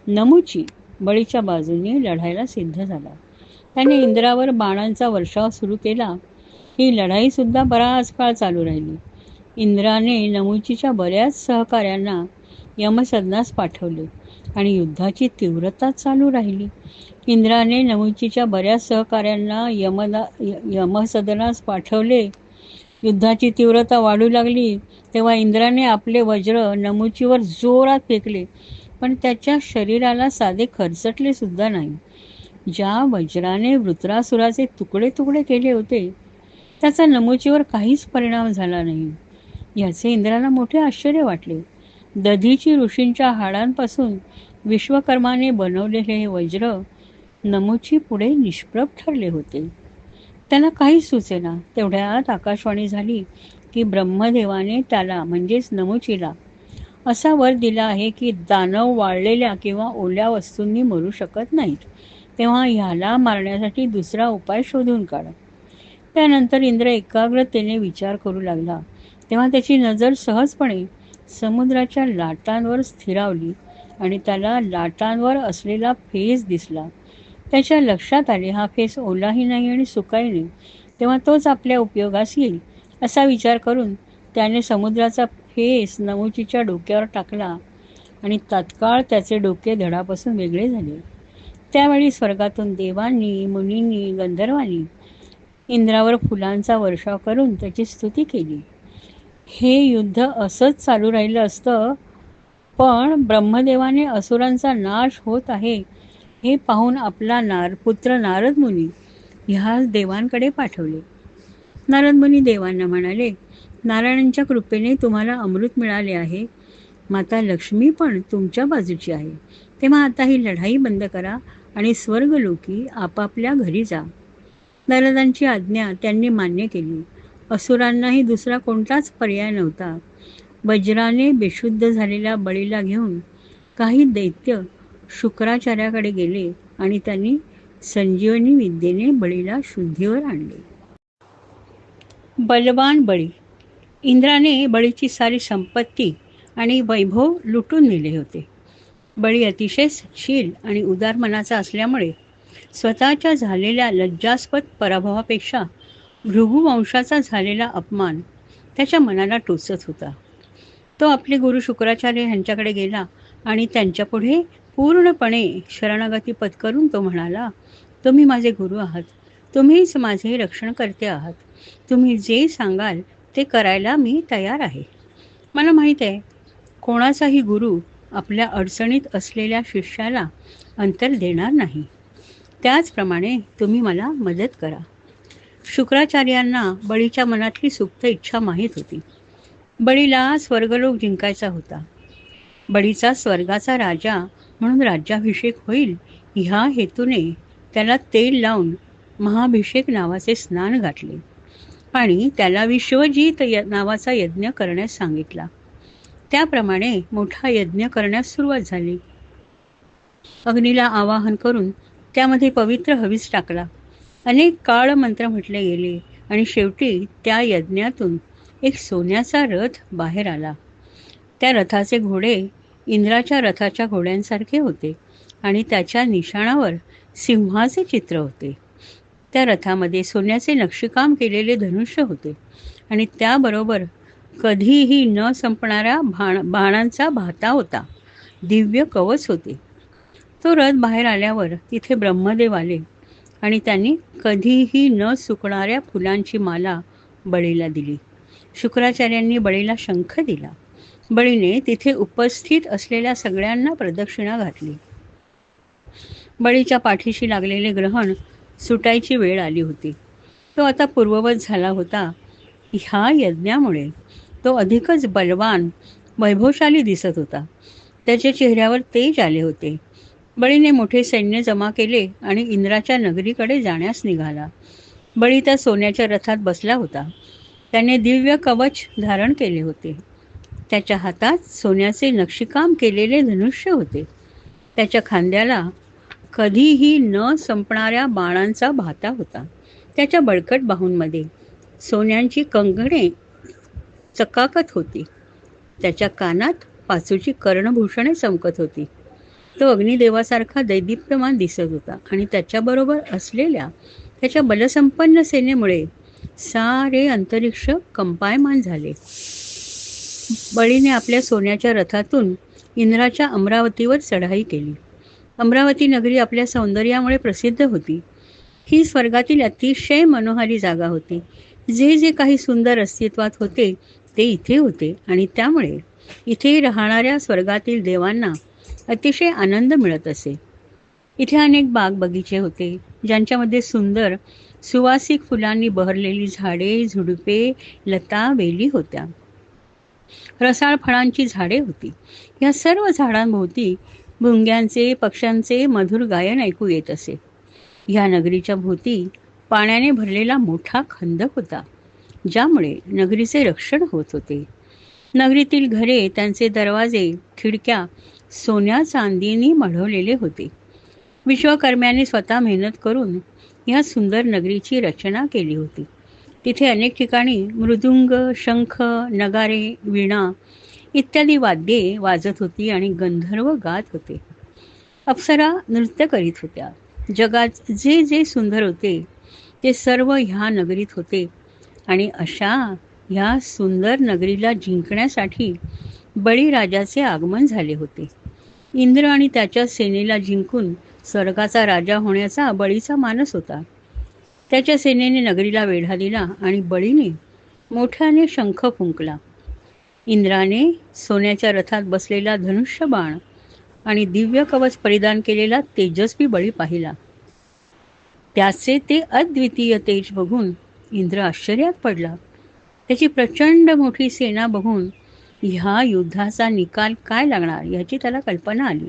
नमुची बळीच्या बाजूने लढायला सिद्ध झाला. त्याने इंद्रावर बाणांचा वर्षाव सुरू केला. ही लढाई सुद्धा बराच काळ चालू राहिली. इंद्राने नमुचीच्या बऱ्याच सहकाऱ्यांना यमसदनास पाठवले आणि युद्धाची तीव्रता चालू राहिली. इंद्राने नमुचीच्या बऱ्याच सहकाऱ्यांना यमसदनास पाठवले. युद्धाची तीव्रता वाढू लागली तेव्हा इंद्राने आपले वज्र नमुचीवर जोरात फेकले, पण त्याच्या शरीराला साधे खरचटले सुद्धा नाही. ज्या वज्राने वृत्रासुराचे तुकडे तुकडे केले होते त्याचा नमुचीवर काहीच परिणाम झाला नाही. याचे इंद्राला मोठे आश्चर्य वाटले. दधीची ऋषींच्या हाडांपासून विश्वकर्माने बनवलेले हे वज्र नमुची पुढे निष्प्रभ ठरले होते. त्याला काहीच सुचेना. तेवढ्यात आकाशवाणी झाली की ब्रह्मदेवाने त्याला म्हणजेच नमुचीला असा वर दिला आहे की दानव वाळलेल्या किंवा ओल्या वस्तूंनी मरू शकत नाहीत, तेव्हा ह्याला मारण्यासाठी दुसरा उपाय शोधून काढ. त्यानंतर इंद्र एकाग्रतेने विचार करू लागला. तेव्हा त्याची नजर सहजपणे समुद्राच्या लाटांवर स्थिरावली आणि त्याला लाटांवर असलेला फेस दिसला. त्याच्या लक्षात आले, हा फेस ओलाही नाही आणि सुकाही नाही, तेव्हा तोच आपल्या उपयोगास येईल. असा विचार करून त्याने समुद्राचा फेस नमुचीच्या डोक्यावर टाकला आणि तात्काळ त्याचे डोके धडापासून वेगळे झाले. त्यावेळी स्वर्गातून देवांनी, मुनींनी, गंधर्वांनी इंद्रावर फुलांचा वर्षाव करून त्याची स्तुती केली. हे युद्ध असंच चालू राहिलं असतं, पण ब्रह्मदेवाने असुरांचा नाश होत आहे हे पाहून आपला पुत्र नारद मुनी ह्या देवांकडे पाठवले. नारद मुनी देवांना म्हणाले, नारायणांच्या कृपेने तुम्हाला अमृत मिळाले आहे. माता लक्ष्मी पण तुमच्या बाजूची आहे. तेव्हा आता ही लढाई बंद करा आणि स्वर्गलोकी आपापल्या घरी जा. नारदांची आज्ञा त्यांनी मान्य केली. असुरांनाही दुसरा कोणताच पर्याय नव्हता. वज्राने बेशुद्ध झालेल्या बळीला घेऊन काही दैत्य शुक्राचार्याकडे गेले आणि त्यांनी संजीवनी विद्येने बळीला शुद्धीवर आणले. बलवान बळी. इंद्राने बळीची सारी संपत्ती आणि वैभव लुटून नेले होते. बळी अतिशय सत्शील आणि उदार मनाचा असल्यामुळे स्वतःच्या झालेल्या लज्जास्पद पराभवापेक्षा भृगुवंशाचा झालेला अपमान त्याच्या मनाला टोचत होता. तो आपले गुरु शुक्राचार्य यांच्याकडे गेला आणि त्यांच्यापुढे पूर्णपणे शरणागती पत्करून तो म्हणाला, तुम्ही माझे गुरु आहात, तुम्हीच माझे रक्षणकर्ते आहात, तुम्ही जे सांगाल ते करायला मी तयार आहे. मला माहीत आहे कोणाचाही गुरु आपल्या अडचणीत असलेल्या शिष्याला अंतर देणार नाही. त्याचप्रमाणे तुम्ही मला मदत करा. शुक्राचार्यांना बळीच्या मनातली सुप्त इच्छा माहीत होती. बळीला स्वर्गलोक जिंकायचा होता. बळीचा स्वर्गाचा राजा म्हणून राज्याभिषेक होईल ह्या हेतूने त्याला तेल लावून महाभिषेक नावाचे स्नान घातले आणि त्याला विश्वजित नावाचा यज्ञ करण्यास सांगितला. त्याप्रमाणे मोठा यज्ञ करण्यास सुरुवात झाली. अग्नीला आवाहन करून त्यामध्ये पवित्र हवीस टाकला. अनेक काळ मंत्र म्हटले गेले आणि शेवटी त्या यज्ञातून एक सोन्याचा रथ बाहेर आला. त्या रथाचे घोडे इंद्राच्या रथाच्या घोड्यांसारखे होते आणि त्याच्या निशाणावर सिंहाचे चित्र होते. त्या रथामध्ये सोन्याचे नक्षीकाम केलेले धनुष्य होते आणि त्याबरोबर कधीही न संपणाऱ्या बाणांचा भाता होता. दिव्य कवच होते. तो रथ बाहेर आल्यावर तिथे ब्रह्मदेव आले आणि त्यांनी कधीही न सुकणाऱ्या फुलांची माला बळीला दिली. शुक्राचार्यांनी बळीला शंख दिला. बळीने तिथे उपस्थित असलेल्या सगळ्यांना प्रदक्षिणा घातली. बळीच्या पाठीशी लागलेले ग्रहण सुटायची वेळ आली होती. तो आता पूर्ववत झाला होता. ह्या यज्ञामुळे तो अधिकच बलवान वैभवशाली दिसत होता. त्याच्या चेहऱ्यावर तेज आले होते. बळीने मोठे सैन्य जमा केले आणि इंद्राच्या नगरीकडे जाण्यास निघाला. बळी त्या सोन्याच्या रथात बसला होता. त्याने दिव्य कवच धारण केले होते. त्याच्या हातात सोन्याचे नक्षीकाम केलेले धनुष्य होते. त्याच्या खांद्याला कधीही न संपणाऱ्या बाणांचा भाता होता. त्याच्या बळकट बाहूंमध्ये सोन्यांची कंगणे चकाकत होती. त्याच्या कानात पाचूची कर्णभूषणे चमकत होती. तो अग्निदेवासारखा दैदिप्यमान दिसत होता आणि त्याच्याबरोबर असलेल्या त्याच्या बलसंपन्न सेनेमुळे सारे अंतरिक्ष कंपायमान झाले. बळीने आपल्या सोन्याच्या रथातून इंद्राच्या अमरावतीवर चढाई केली. अमरावती नगरी आपल्या सौंदर्यामुळे प्रसिद्ध होती. ही स्वर्गातील अतिशय मनोहारी जागा होती. जे जे काही सुंदर अस्तित्वात होते ते इथे होते आणि त्यामुळे इथे राहणाऱ्या स्वर्गातील देवांना अतिशय आनंद मिळत असे. इथे अनेक बाग बगीचे होते ज्यांच्यामध्ये सुंदर सुवासिक फुलांनी बहरलेली झाडे, झुडुपे, लता, वेली होत्या. रसाळ फळांची झाडे होती. या सर्व झाडांभोवती भुंग्यांचे, पक्ष्यांचे मधुर गायन ऐकू येत असे. ह्या नगरीच्या भोवती पाण्याने भरलेला मोठा खंदक होता ज्यामुळे नगरीचे रक्षण होत होते. नगरीतील घरे, त्यांचे दरवाजे, खिडक्या सोन्या चांदीने मढवलेले होते. विश्वकर्म्याने स्वतः मेहनत करून या सुंदर नगरीची रचना केली होती. तिथे अनेक ठिकाणी मृदुंग, शंख, नगारे, वीणा इत्यादी वाद्ये वाजत होती आणि गंधर्व गात होते. अप्सरा नृत्य करीत होत्या. जगात जे जे सुंदर होते ते सर्व ह्या नगरीत होते आणि अशा ह्या सुंदर नगरीला जिंकण्यासाठी बळीराजाचे आगमन झाले होते. इंद्र आणि त्याच्या सेनेला जिंकून स्वर्गाचा राजा होण्याचा बळीचा मानस होता. त्याच्या सेनेने नगरीला वेढा दिला आणि बळीने मोठ्याने शंख फुंकला. इंद्राने सोन्याच्या रथात बसलेला धनुष्यबाण आणि दिव्य कवच परिधान केलेला तेजस्वी बळी पाहिला. त्याचे ते अद्वितीय तेज बघून इंद्र आश्चर्यात पडला. त्याची प्रचंड मोठी सेना बघून ह्या युद्धाचा निकाल काय लागणार याची त्याला कल्पना आली.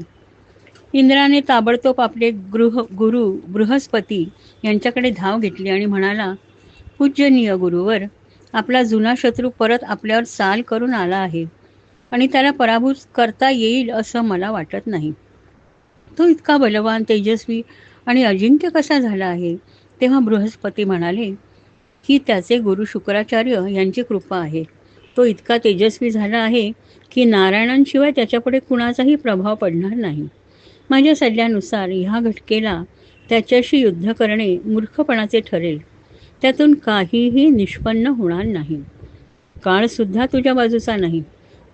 इंद्राने ताबडतोब आपले गुरु बृहस्पती यांच्याकडे धाव घेतली आणि म्हणाला, पूजनीय गुरुवर, आपला जुना शत्रू परत आपल्यावर चाल करून आला आहे आणि त्याला पराभूत करता येईल असं मला वाटत नाही. तो इतका बलवान, तेजस्वी आणि अजिंक्य कसा झाला आहे? तेव्हा बृहस्पती म्हणाले, ही त्याचे गुरु शुक्राचार्य यांची कृपा आहे. तो इतका तेजस्वी झाला आहे की नारायणांशिवाय त्याच्यापुढे कुणाचाही प्रभाव पडणार नाही. माझ्या सल्ल्यानुसार ह्या घटकेला त्याच्याशी युद्ध करणे मूर्खपणाचे ठरेल. त्यातून काहीही निष्पन्न होणार नाही. काळसुद्धा तुझ्या बाजूचा नाही.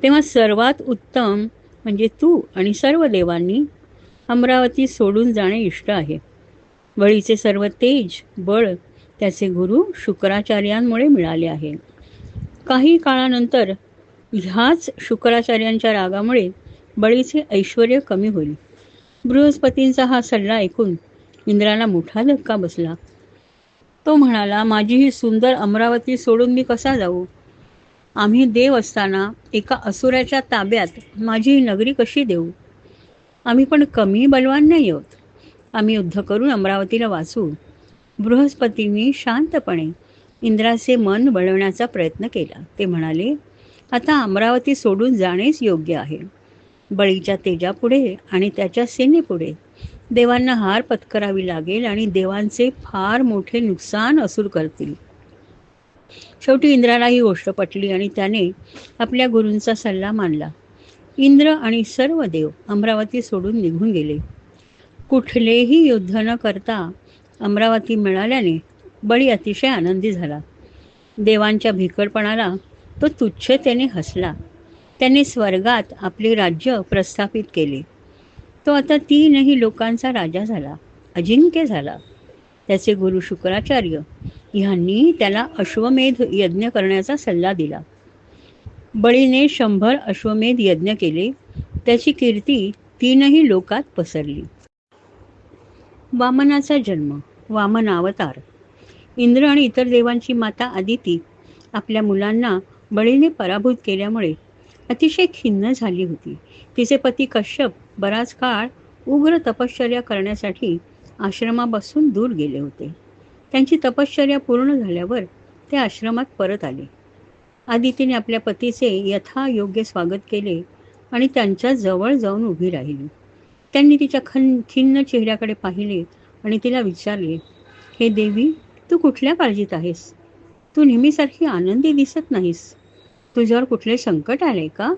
तेव्हा सर्वात उत्तम म्हणजे तू आणि सर्व देवांनी अमरावती सोडून जाणे इष्ट आहे. बळीचे सर्व तेज बळ त्याचे गुरु शुक्राचार्यांमुळे मिळाले आहे. काही काळानंतर ह्याच शुक्राचार्यांच्या रागामुळे बळीचे ऐश्वर कमी होईल. बृहस्पतींचा हा सल्ला ऐकून इंद्राला मोठा धक्का बसला. तो म्हणाला, माझी ही सुंदर अमरावती सोडून मी कसा जाऊ? आम्ही देव असताना एका असुराच्या ताब्यात माझी ही नगरी कशी देऊ? आम्ही पण कमी बलवान नाही आहोत. आम्ही युद्ध करून अमरावतीला वाचू. बृहस्पतींनी शांतपणे इंद्राचे मन वळवण्याचा प्रयत्न केला. ते म्हणाले, आता अमरावती सोडून जाणेच योग्य आहे. बळीच्या तेजापुढे आणि त्याच्या सेनेपुढे देवांना हार पत्करावी लागेल आणि देवांचे फार मोठे नुकसान असुर करतील. शेवटी इंद्राला ही गोष्ट पटली आणि त्याने आपल्या गुरूंचा सल्ला मानला. इंद्र आणि सर्व देव अमरावती सोडून निघून गेले. कुठलेही युद्ध न करता अमरावती मिळाल्याने बळी अतिशय आनंदी झाला. देवांच्या भिकडपणाला तो तुच्छतेने हसला. त्याने स्वर्गात आपले राज्य प्रस्थापित केले. तो आता 3ही लोकांचा राजा झाला, अजिंक्य झाला. त्याचे गुरु शुक्राचार्य ह्यांनी त्याला अश्वमेध यज्ञ करण्याचा सल्ला दिला. बळीने 100 अश्वमेध यज्ञ केले. त्याची कीर्ती 3ही लोकात पसरली. वामनाचा जन्म. वामन अवतार. इंद्र आणि इतर देवांची माता आदिती आपल्या मुलांना बळीने पराभूत केल्यामुळे अतिशय खिन्न झाली होती. तिचे पती कश्यप बराच काळ उग्र तपश्चर्या करण्यासाठी आश्रमापासून दूर गेले होते. त्यांची तपश्चर्या पूर्ण झाल्यावर ते आश्रमात परत आले. आदितीने आपल्या पतीचे यथायोग्य स्वागत केले आणि त्यांच्या जवळ जाऊन उभी राहिली. त्यांनी तिच्या खिन्न चेहऱ्याकडे पाहिले आणि तिला विचारले, हे देवी, तू कुठल्या काळजीत आहेस? तू नेहमीसारखी आनंदी दिसत नाहीस. तुझ्यावर कुठले संकट आले का?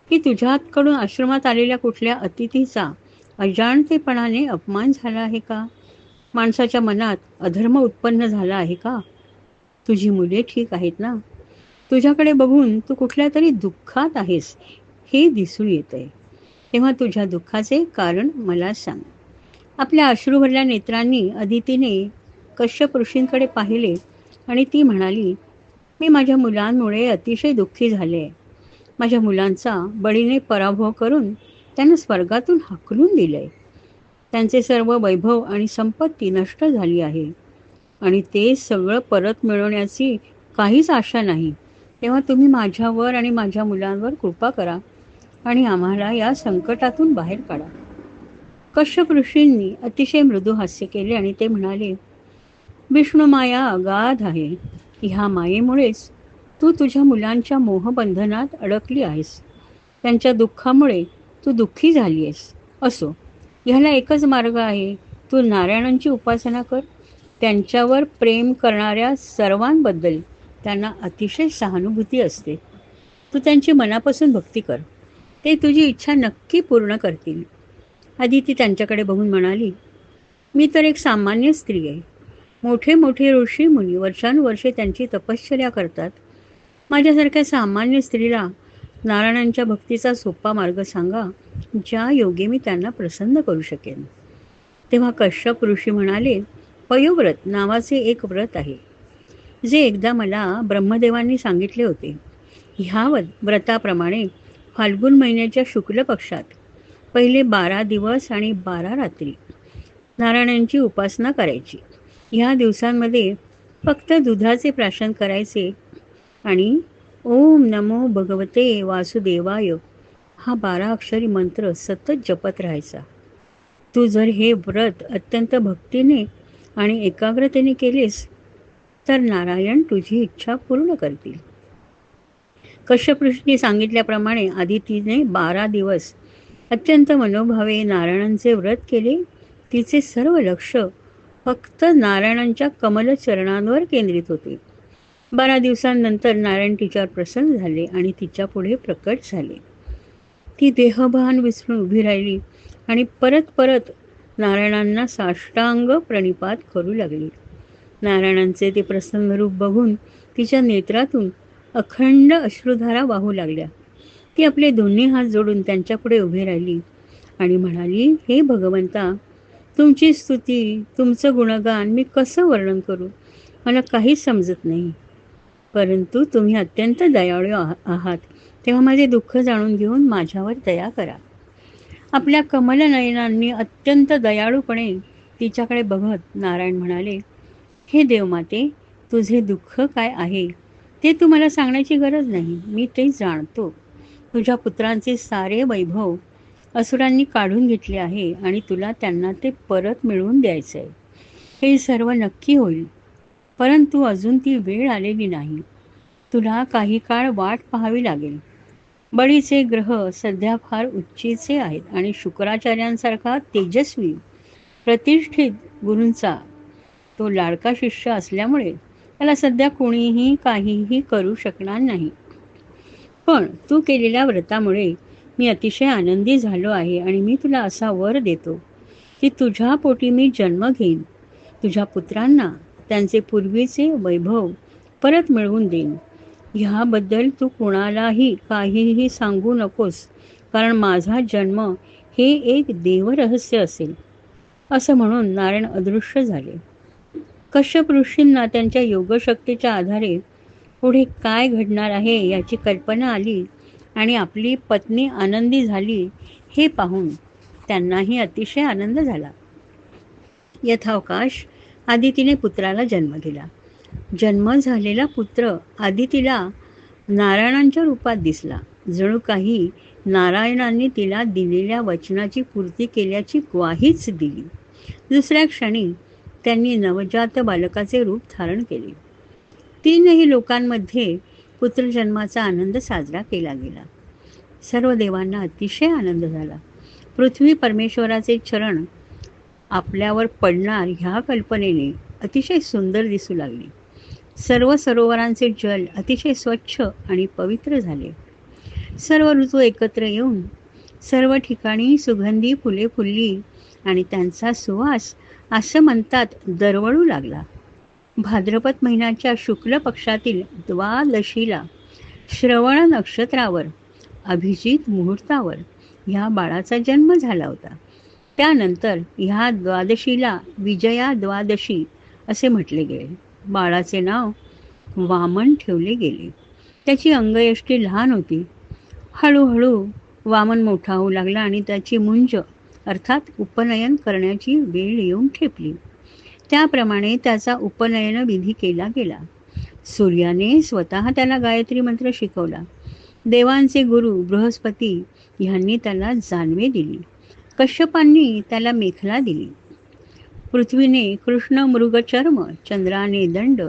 की तुझ्याकडून आश्रमात आलेल्या कुठल्या अतिथीचा अजाणतेपणाने अपमान झाला आहे का? माणसाच्या मनात अधर्म उत्पन्न झाला आहे का? तुझी मुले ठीक आहेत ना? तुझ्याकडे बघून तू कुठल्या तरी दुःखात आहेस हे दिसून येतंय. तेव्हा तुझ्या दुःखाचे कारण मला सांग. आपल्या अश्रूभरल्या नेत्रांनी अदितीने कश्यप ऋषींकडे पाहिले आणि ती म्हणाली, मी माझ्या मुलांमुळे अतिशय दुःखी झाले. माझ्या मुलांचा बळीने पराभव करून त्यांना स्वर्गातून हाकलून दिले. त्यांचे सर्व वैभव आणि संपत्ती नष्ट झाली आहे आणि ते सगळं परत मिळवण्याची काहीच आशा नाही. तेव्हा तुम्ही माझ्यावर आणि माझ्या मुलांवर कृपा करा आणि आम्हाला या संकटातून बाहेर काढा. कश्यप ऋषींनी अतिशय मृदू हास्य केले आणि ते म्हणाले, विष्णू माया अगाध आहे. ह्या मायेमुळेच तू तुझ्या मुलांच्या मोहबंधनात अडकली आहेस. त्यांच्या दुःखामुळे तू दुःखी झाली आहेस. असो, ह्याला एकच मार्ग आहे. तू नारायणांची उपासना कर. त्यांच्यावर प्रेम करणाऱ्या सर्वांबद्दल त्यांना अतिशय सहानुभूती असते. तू त्यांची मनापासून भक्ती कर. ते तुझी इच्छा नक्की पूर्ण करतील. आदिती त्यांच्याकडे बघून म्हणाली, मी तर एक सामान्य स्त्री आहे. मोठे मोठे ऋषी मुनी वर्षानुवर्षे त्यांची तपश्चर्या करतात. माझ्यासारख्या सामान्य स्त्रीला नारायणांच्या भक्तीचा सोपा मार्ग सांगा, ज्या योगे मी त्यांना प्रसन्न करू शकेन. तेव्हा कश्यप ऋषी म्हणाले, पयोव्रत नावाचे एक व्रत आहे, जे एकदा मला ब्रह्मदेवांनी सांगितले होते. ह्या व्रताप्रमाणे फाल्गुन महिन्याच्या शुक्ल पक्षात पहिले 12 दिवस आणि 12 रात्री नारायणांची उपासना करायची. ह्या दिवसांमध्ये फक्त दुधाचे प्राशन करायचे आणि ओम नमो भगवते वासुदेवाय हा 12 अक्षरी मंत्र सतत जपत राहायचा. तू जर हे व्रत अत्यंत भक्तीने आणि एकाग्रतेने केलेस तर नारायण तुझी इच्छा पूर्ण करतील. कश्यप ऋषींनी सांगितल्याप्रमाणे आदितीने 12 दिवस अत्यंत मनोभावे नारायणांचे व्रत केले. तिचे सर्व लक्ष फक्त नारायणांच्या कमल चरणांवर केंद्रित होते. 12 दिवसांनंतर नारायण तिच्यावर प्रसन्न झाले आणि तिच्या पुढे प्रकट झाले. ती देहभान विसरून उभी राहिली आणि परत परत नारायणांना साष्टांग प्रणिपात करू लागली. नारायणांचे ते प्रसन्न रूप बघून तिच्या नेत्रातून अखंड अश्रुधारा वाहू लागल्या. ती आपले दोन्ही हात जोडून त्यांच्यापुढे उभी राहिली आणि म्हणाली, हे भगवंता, तुमची स्तुती, तुमचं गुणगान मी कसं वर्णन करू? मला काहीच समजत नाही. परंतु तुम्ही अत्यंत दयाळू आहात, तेव्हा माझे दुःख जाणून घेऊन माझ्यावर दया करा. आपल्या कमलनयनांनी अत्यंत दयाळूपणे तिच्याकडे बघत नारायण म्हणाले, हे देवमाते, तुझे दुःख काय आहे ते तू मला सांगण्याची गरज नाही. मी ते जाणतो. तुझ्या पुत्रांचे सारे वैभव असुरांनी काढून घेतले आहे आणि तुला त्यांना ते परत मिळवून द्यायचे आहे. हे सर्व नक्की होईल, परंतु अजून ती वेळ आलेली नाही. तुला काही काळ वाट पाहावी लागेल. बळीचे ग्रह सध्या फार उच्चीचे आहेत आणि शुक्राचार्यांसारखा तेजस्वी प्रतिष्ठित गुरूंचा तो लाडका शिष्य असल्यामुळे त्याला सध्या कोणीही काहीही करू शकणार नाही. पण तू केलेल्या व्रतामुळे मी अतिशय आनंदी झालो आहे आणि मी तुला असा वर देतो की तुझ्या पोटी मी जन्म घेईन. तुझ्या पुत्रांना त्यांचे पूर्वीचे वैभव परत मिळवून देईन. ह्याबद्दल तू कोणालाही काहीही सांगू नकोस, कारण माझा जन्म हे एक देवरहस्य असेल. असं म्हणून नारायण अदृश्य झाले. कश्यप ऋषींना त्यांच्या योगशक्तीच्या आधारे पुढे काय घडणार आहे याची कल्पना आली आणि आपली पत्नी आनंदी झाली हे पाहून त्यांनाही अतिशय आनंद झाला. यथावकाश आदितीने पुत्राला जन्म दिला. जन्म झालेला पुत्र आदितीला नारायणांच्या रूपात दिसला. जणू काही नारायणांनी तिला दिलेल्या वचनाची पूर्ती केल्याची ग्वाहीच दिली. दुसऱ्या क्षणी त्यांनी नवजात बालकाचे रूप धारण केले. तीनही लोकांमध्ये पुत्रजन्माचा आनंद साजरा केला गेला. सर्व देवांना अतिशय आनंद झाला. पृथ्वी परमेश्वराचे चरण आपल्यावर पडणार ह्या कल्पनेने अतिशय सुंदर दिसू लागली. सर्व सरोवरांचे जल अतिशय स्वच्छ आणि पवित्र झाले. सर्व ऋतू एकत्र येऊन सर्व ठिकाणी सुगंधी फुले फुलली आणि त्यांचा सुवास असं म्हणतात दरवळू लागला. भाद्रपद महिन्याच्या शुक्ल पक्षातील द्वादशीला श्रवण नक्षत्रावर अभिजित मुहूर्तावर ह्या बाळाचा जन्म झाला होता. त्यानंतर ह्या द्वादशीला विजया द्वादशी असे म्हटले गेले. बाळाचे नाव वामन ठेवले गेले. त्याची अंगयष्टी लहान होती. हळूहळू वामन मोठा होऊ लागला आणि त्याची मुंज अर्थात उपनयन करण्याची वेळ येऊन ठेपली. त्याप्रमाणे त्याचा उपनयन विधी केला गेला. सूर्याने स्वतः त्याला गायत्री मंत्र शिकवला. देवांचे गुरु बृहस्पती ह्यांनी त्याला जानवे दिली. कश्यपांनी त्याला मेखला दिली. पृथ्वीने कृष्ण मृगचर्म, चंद्राने दंड,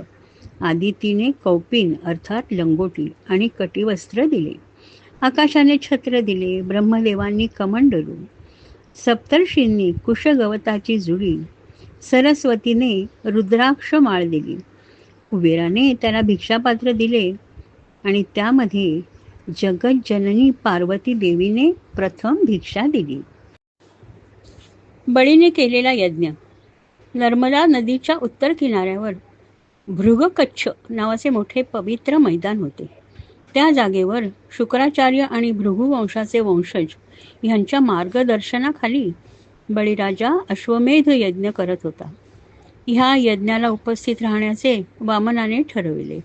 आदितीने कौपिन अर्थात लंगोटी आणि कटिवस्त्र दिले. आकाशाने छत्र दिले. ब्रह्मदेवांनी कमंडलू, सप्तर्षींनी कुशगवताची जुडी, सरस्वतीने रुद्राक्ष माळ दिली. कुबेराने त्याला भिक्षापात्र दिले आणि त्यामध्ये जगज्जननी पार्वती देवीने प्रथम भिक्षा दिली. बळीने केलेला यज्ञ. नर्मदा नदीच्या उत्तर किनाऱ्यावर भृगकच्छ नावाचे मोठे पवित्र मैदान होते. त्या जागेवर शुक्राचार्य आणि भृगु वंशाचे वंशज ह्यांच्या मार्गदर्शनाखाली बळीराजा अश्वमेध यज्ञ करत होता. ह्या यज्ञाला उपस्थित राहण्याचे वामनाने ठरविले.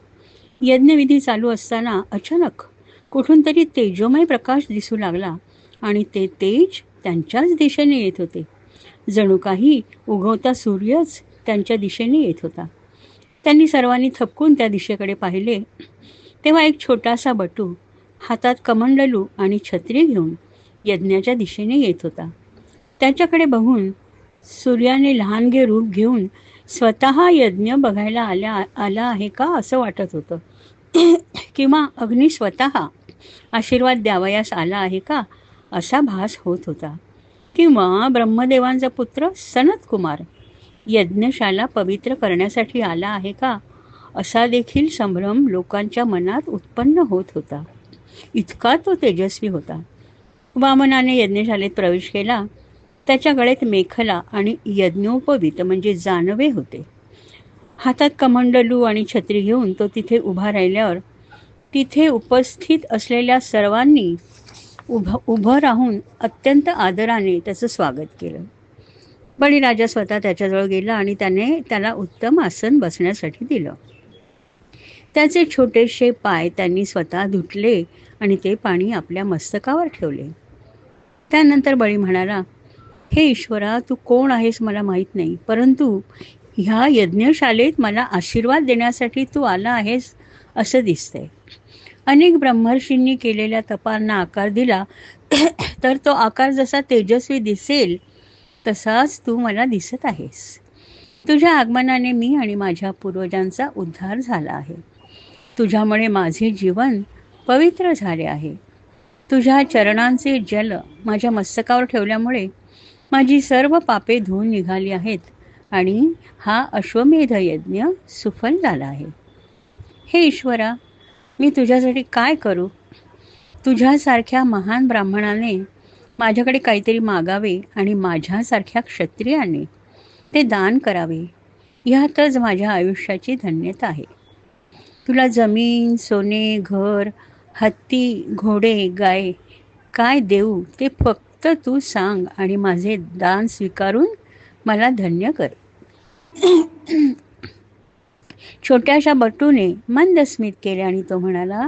यज्ञविधी चालू असताना अचानक कुठून तरी तेजोमय प्रकाश दिसू लागला आणि ते तेज त्यांच्याच दिशेने येत होते. जणू काही उगवता सूर्यच त्यांच्या दिशेने येत होता. त्यांनी सर्वांनी थपकून त्या दिशेकडे पाहिले तेव्हा एक छोटासा बटू हातात कमंडलू आणि छत्री घेऊन यज्ञाच्या दिशेने येत होता. त्याच्याकडे बघून सूर्याने लहानगे रूप घेऊन स्वतः यज्ञ बघायला आला आहे का असं वाटत होतं, किंवा अग्नी स्वतः आशीर्वाद द्यावयास आला आहे का असा भास होत होता, किंवा ब्रह्मदेवांचा पुत्र सनत कुमार यज्ञशाला पवित्र करण्यासाठी आला आहे का असा देखील संभ्रम लोकांच्या मनात उत्पन्न होत होता. इतका तो तेजस्वी होता. वामनाने यज्ञशालेत प्रवेश केला. त्याच्या गळ्यात मेखला आणि यज्ञोपवीत म्हणजे जानवे होते. हातात कमंडलू आणि छत्री घेऊन तो तिथे उभा राहिल्यावर तिथे उपस्थित असलेल्या सर्वांनी उभं राहून अत्यंत आदराने त्याचं स्वागत केलं. बळीराजा स्वतः त्याच्याजवळ गेला आणि त्याला उत्तम आसन बसण्यासाठी दिलं. त्याचे छोटेसे पाय त्यांनी स्वतः धुतले आणि ते पाणी आपल्या मस्तकावर ठेवले. त्यानंतर बळी म्हणाला, हे ईश्वरा, तू कोण आहेस मला माहीत नाही, परंतु ह्या यज्ञशाळेत मला आशीर्वाद देण्यासाठी तू आला आहेस असं दिसतंय. अनेक ब्रह्मर्षींनी केलेल्या तपांना आकार दिला तर तो आकार जसा तेजस्वी दिसेल तसाच तू मला दिसत आहेस. तुझ्या आगमनाने मी आणि माझ्या पूर्वजांचा उद्धार झाला आहे. तुझ्यामुळे माझे जीवन पवित्र झाले आहे. तुझ्या चरणांचे जल माझ्या मस्तकावर ठेवल्यामुळे माझी सर्व पापे धुवून निघाली आहेत आणि हा अश्वमेध यज्ञ सुफल झाला आहे. हे ईश्वरा, मी तुझ्यासाठी काय करू? तुझ्यासारख्या महान ब्राह्मणाने माझ्याकडे काहीतरी मागावे आणि माझ्यासारख्या क्षत्रियाने ते दान करावे. ह्यातच माझ्या आयुष्याची धन्यता आहे. तुला जमीन, सोने, घर, हत्ती, घोडे, गाय काय देऊ ते फक्त तू सांग आणि माझे दान स्वीकारून मला धन्य कर. छोट्याशा बटूने मंद स्मित केले आणि तो म्हणाला,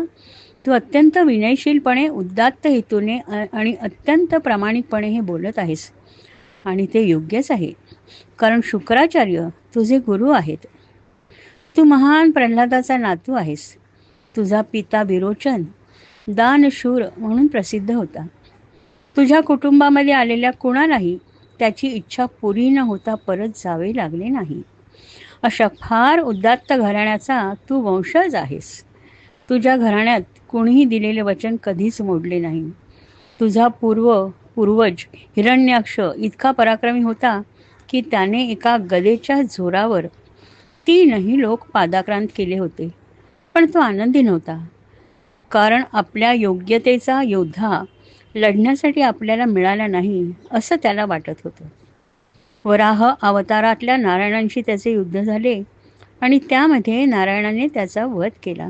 तू अत्यंत विनयशीलपणे, उदात्त हेतूने आणि अत्यंत प्रामाणिकपणे हे बोलत आहेस आणि ते योग्यच आहे, कारण शुक्राचार्य तुझे गुरु आहेत. तू महान प्रल्हादाचा नातू आहेस. तुझा पिता विरोचन दानशूर म्हणून प्रसिद्ध होता. तुझ्या कुटुंबामध्ये आलेल्या कुणालाही त्याची इच्छा पुरी न होता परत जावे लागले नाही. अशा फार उदात्त घराण्याचा तू वंशज आहेस. तुझ्या घराण्यात कोणीही दिलेले वचन कधीच मोडले नाही. तुझा पूर्वज हिरण्याक्ष इतका पराक्रमी होता की त्याने एका गदेच्या जोरावर 3 लोक पादाक्रांत केले होते. पण तो आनंदी नव्हता, कारण आपल्या योग्यतेचा योद्धा लढण्यासाठी आपल्याला मिळाला नाही असं त्याला वाटत होतं. वराह अवतारातल्या नारायणांशी त्याचे युद्ध झाले आणि त्यामध्ये नारायणाने त्याचा वध केला.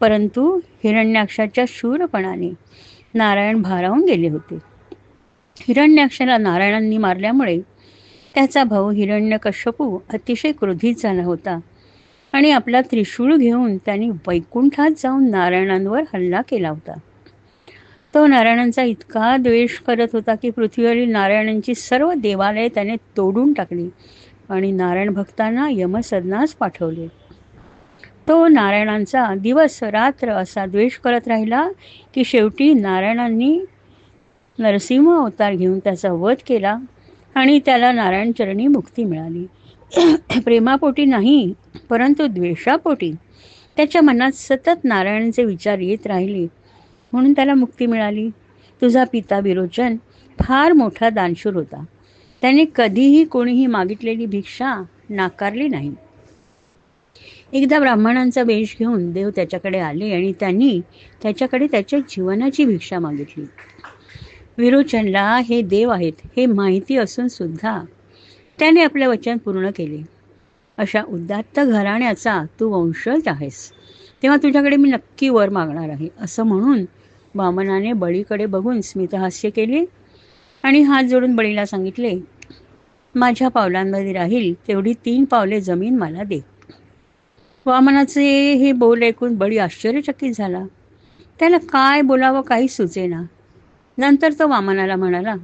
परंतु हिरण्याक्षाच्या शूरपणाने नारायण भारावून गेले होते. हिरण्याक्षाला नारायणांनी मारल्यामुळे त्याचा भाऊ हिरण्यकश्यपू अतिशय क्रोधित झाला होता आणि आपला त्रिशूळ घेऊन त्यांनी वैकुंठात जाऊन नारायणांवर हल्ला केला होता. तो नारायणांचा इतका द्वेष करत होता की पृथ्वीवरील नारायणांची सर्व देवालये त्याने तोडून टाकली आणि नारायण भक्तांना यमसदनास पाठवले. तो नारायणांचा दिवस रात्र असा द्वेष करत राहिला की शेवटी नारायणांनी नरसिंह अवतार घेऊन त्याचा वध केला आणि त्याला नारायण चरणी मुक्ती मिळाली. प्रेमापोटी नाही, परंतु द्वेषापोटी त्याच्या मनात सतत नारायणांचे विचार येत राहिले, म्हणून त्याला मुक्ती मिळाली. तुझा पिता विरोचन फार मोठा दानशूर होता. त्याने कधीही कोणीही मागितलेली भिक्षा नाकारली नाही. एकदा ब्राह्मणांचा वेश घेऊन देव त्याच्याकडे आले आणि त्यांनी त्याच्याकडे त्याच्या जीवनाची भिक्षा मागितली. विरोचनला हे देव आहेत हे माहिती असून सुद्धा त्याने आपले वचन पूर्ण केले. अशा उदात्त घराण्याचा तू वंशज आहेस, तेव्हा तुझ्याकडे मी नक्की वर मागणार आहे असं म्हणून वामनाने बळीकडे बघून स्मितहास्य केले आणि हात जोडून बळीला सांगितले, माझ्या पावलांमध्ये राहील तेवढी 3 पावले जमीन मला दे. वामनाचे हे बोल ऐकून बळी आश्चर्यचकित झाला. त्याला काय बोलावं काही सुचेना. नंतर तो वामनाला म्हणाला,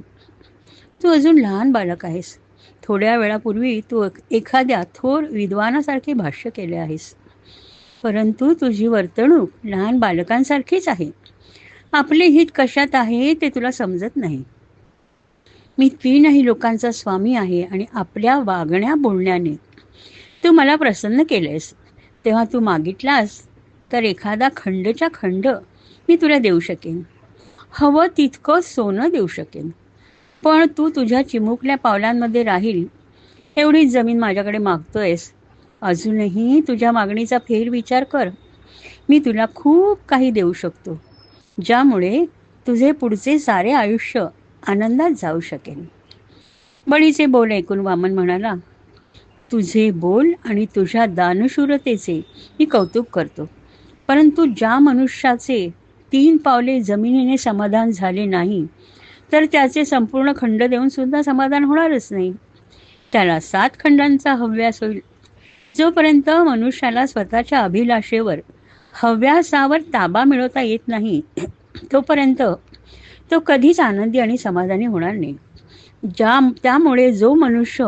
तू अजून लहान बालक आहेस. थोड्या वेळापूर्वी तू एखाद्या थोर विद्वानासारखे भाष्य केले आहेस, परंतु तुझी वर्तणूक लहान बालकांसारखीच आहे. आपले हित कशात आहे ते तुला समजत नाही. मी 3 लोकांचा स्वामी आहे आणि आपल्या वागण्या बोलण्याने तू मला प्रसन्न केलेस. तेव्हा तू मागितलास तर एखादा खंडच्या खंड मी तुला देऊ शकेन. हवं तितकं सोनं देऊ शकेन. पण तू तुझ्या चिमुकल्या पावलांमध्ये राहील एवढीच जमीन माझ्याकडे मागतोयस. अजूनही तुझ्या मागणीचा फेरविचार कर. मी तुला खूप काही देऊ शकतो, ज्यामुळे तुझे पुढचे सारे आयुष्य आनंदात जाऊ शकेल. बळीचे बोल ऐकून वामन म्हणाला, तुझे बोल आणि तुझ्या दानशूरतेचे मी कौतुक करतो, परंतु ज्या मनुष्याचे 3 पावले जमिनीने समाधान झाले नाही तर त्याचे संपूर्ण खंड देऊन सुद्धा समाधान होणारच नाही. त्याला 7 खंडांचा हव्यास होईल. जोपर्यंत मनुष्याला स्वतःच्या अभिलाषेवर, हव्यासावर ताबा मिळवता येत नाही तोपर्यंत तो कधीच आनंदी आणि समाधानी होणार नाही. त्यामुळे जो मनुष्य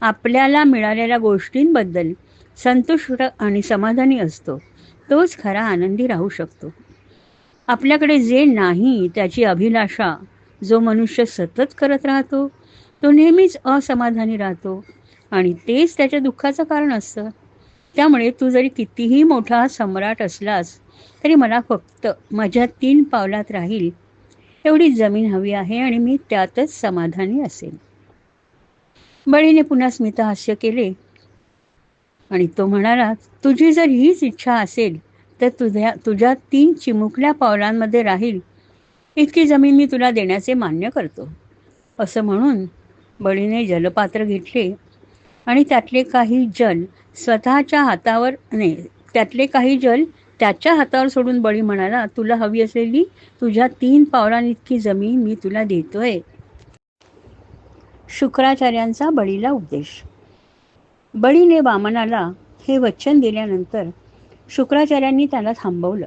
आपल्याला मिळालेल्या गोष्टींबद्दल संतुष्ट आणि समाधानी असतो तोच खरा आनंदी राहू शकतो. आपल्याकडे जे नाही त्याची अभिलाषा जो मनुष्य सतत करत राहतो तो नेहमीच असमाधानी राहतो आणि तेच त्याच्या दुःखाचं कारण असतं. त्यामुळे तू जरी कितीही मोठा सम्राट असलास तरी मला फक्त माझ्या 3 पावलात राहील एवढी जमीन हवी आहे आणि मी त्यातच समाधानी असेल. बळीने पुन्हा स्मितहास्य केले आणि तो म्हणाला, तुझी जर हीच इच्छा असेल तर तुझ्या 3 चिमुकल्या पावलांमध्ये राहील इतकी जमीन मी तुला देण्याचे मान्य करतो. असं म्हणून बळीने जलपात्र घेतले आणि त्यातले काही जल त्याच्या हातावर सोडून बळी म्हणाला, तुला हवी असलेली तुझ्या 3 पावलांइतकी जमीन मी तुला देतोय. शुक्राचार्यांचा बळीला उपदेश. बळीने वामनाला हे वचन दिल्यानंतर शुक्राचार्यांनी त्याला थांबवलं.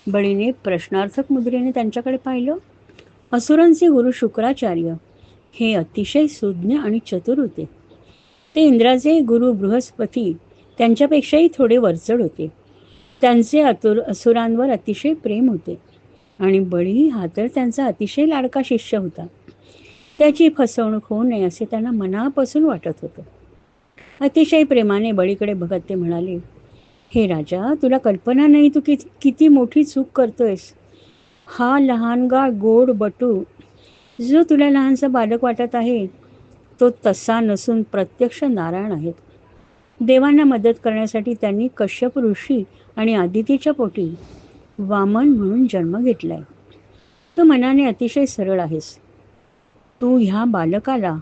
बळीने प्रश्नार्थक मुद्रेने त्यांच्याकडे पाहिलं. असुरांचे गुरु शुक्राचार्य हे अतिशय सुज्ञ आणि चतुर होते. ते इंद्राचे गुरु बृहस्पती त्यांच्यापेक्षाही थोडे वरचढ होते. त्यांचे असुरांवर अतिशय प्रेम होते आणि बळी हा तर त्यांचा अतिशय लाडका शिष्य होता. त्याची फसवणूक होऊ नये असे त्यांना मनापासून वाटत होतं. अतिशय प्रेमाने बळीकडे बघत ते म्हणाले, हे राजा, तुला कल्पना नाही तू किती मोठी चूक करतोयस. हा लहानगा गोड बटू जो तुला लहानसा बालक वाटत आहे तो तसा नसून प्रत्यक्ष नारायण आहेत. देवांना मदत करण्यासाठी त्यांनी कश्यप ऋषी आणि आदितीच्या पोटी वामन म्हणून जन्म घेतलाय. तू मनाने अतिशय सरळ आहेस. तू ह्या बालकाला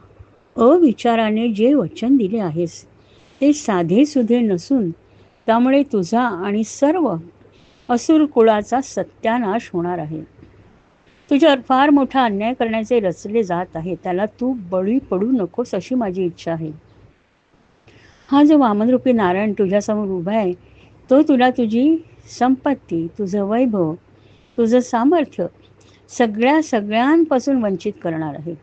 अविचाराने जे वचन दिले आहेस ते साधे सुधे नसून त्यामुळे तुझा आणि सर्व असुर कुळाचा सत्यानाश होणार आहे. तुझ्यावर फार मोठा अन्याय करण्याचे रचले जात आहे. त्याला तू बळी पडू नकोस अशी माझी इच्छा आहे. हा जो वामनरूपी नारायण तुझ्यासमोर उभा आहे तो तुला तुझी संपत्ती, तुझं वैभव, तुझं सामर्थ्य सगळ्यांपासून वंचित करणार आहे.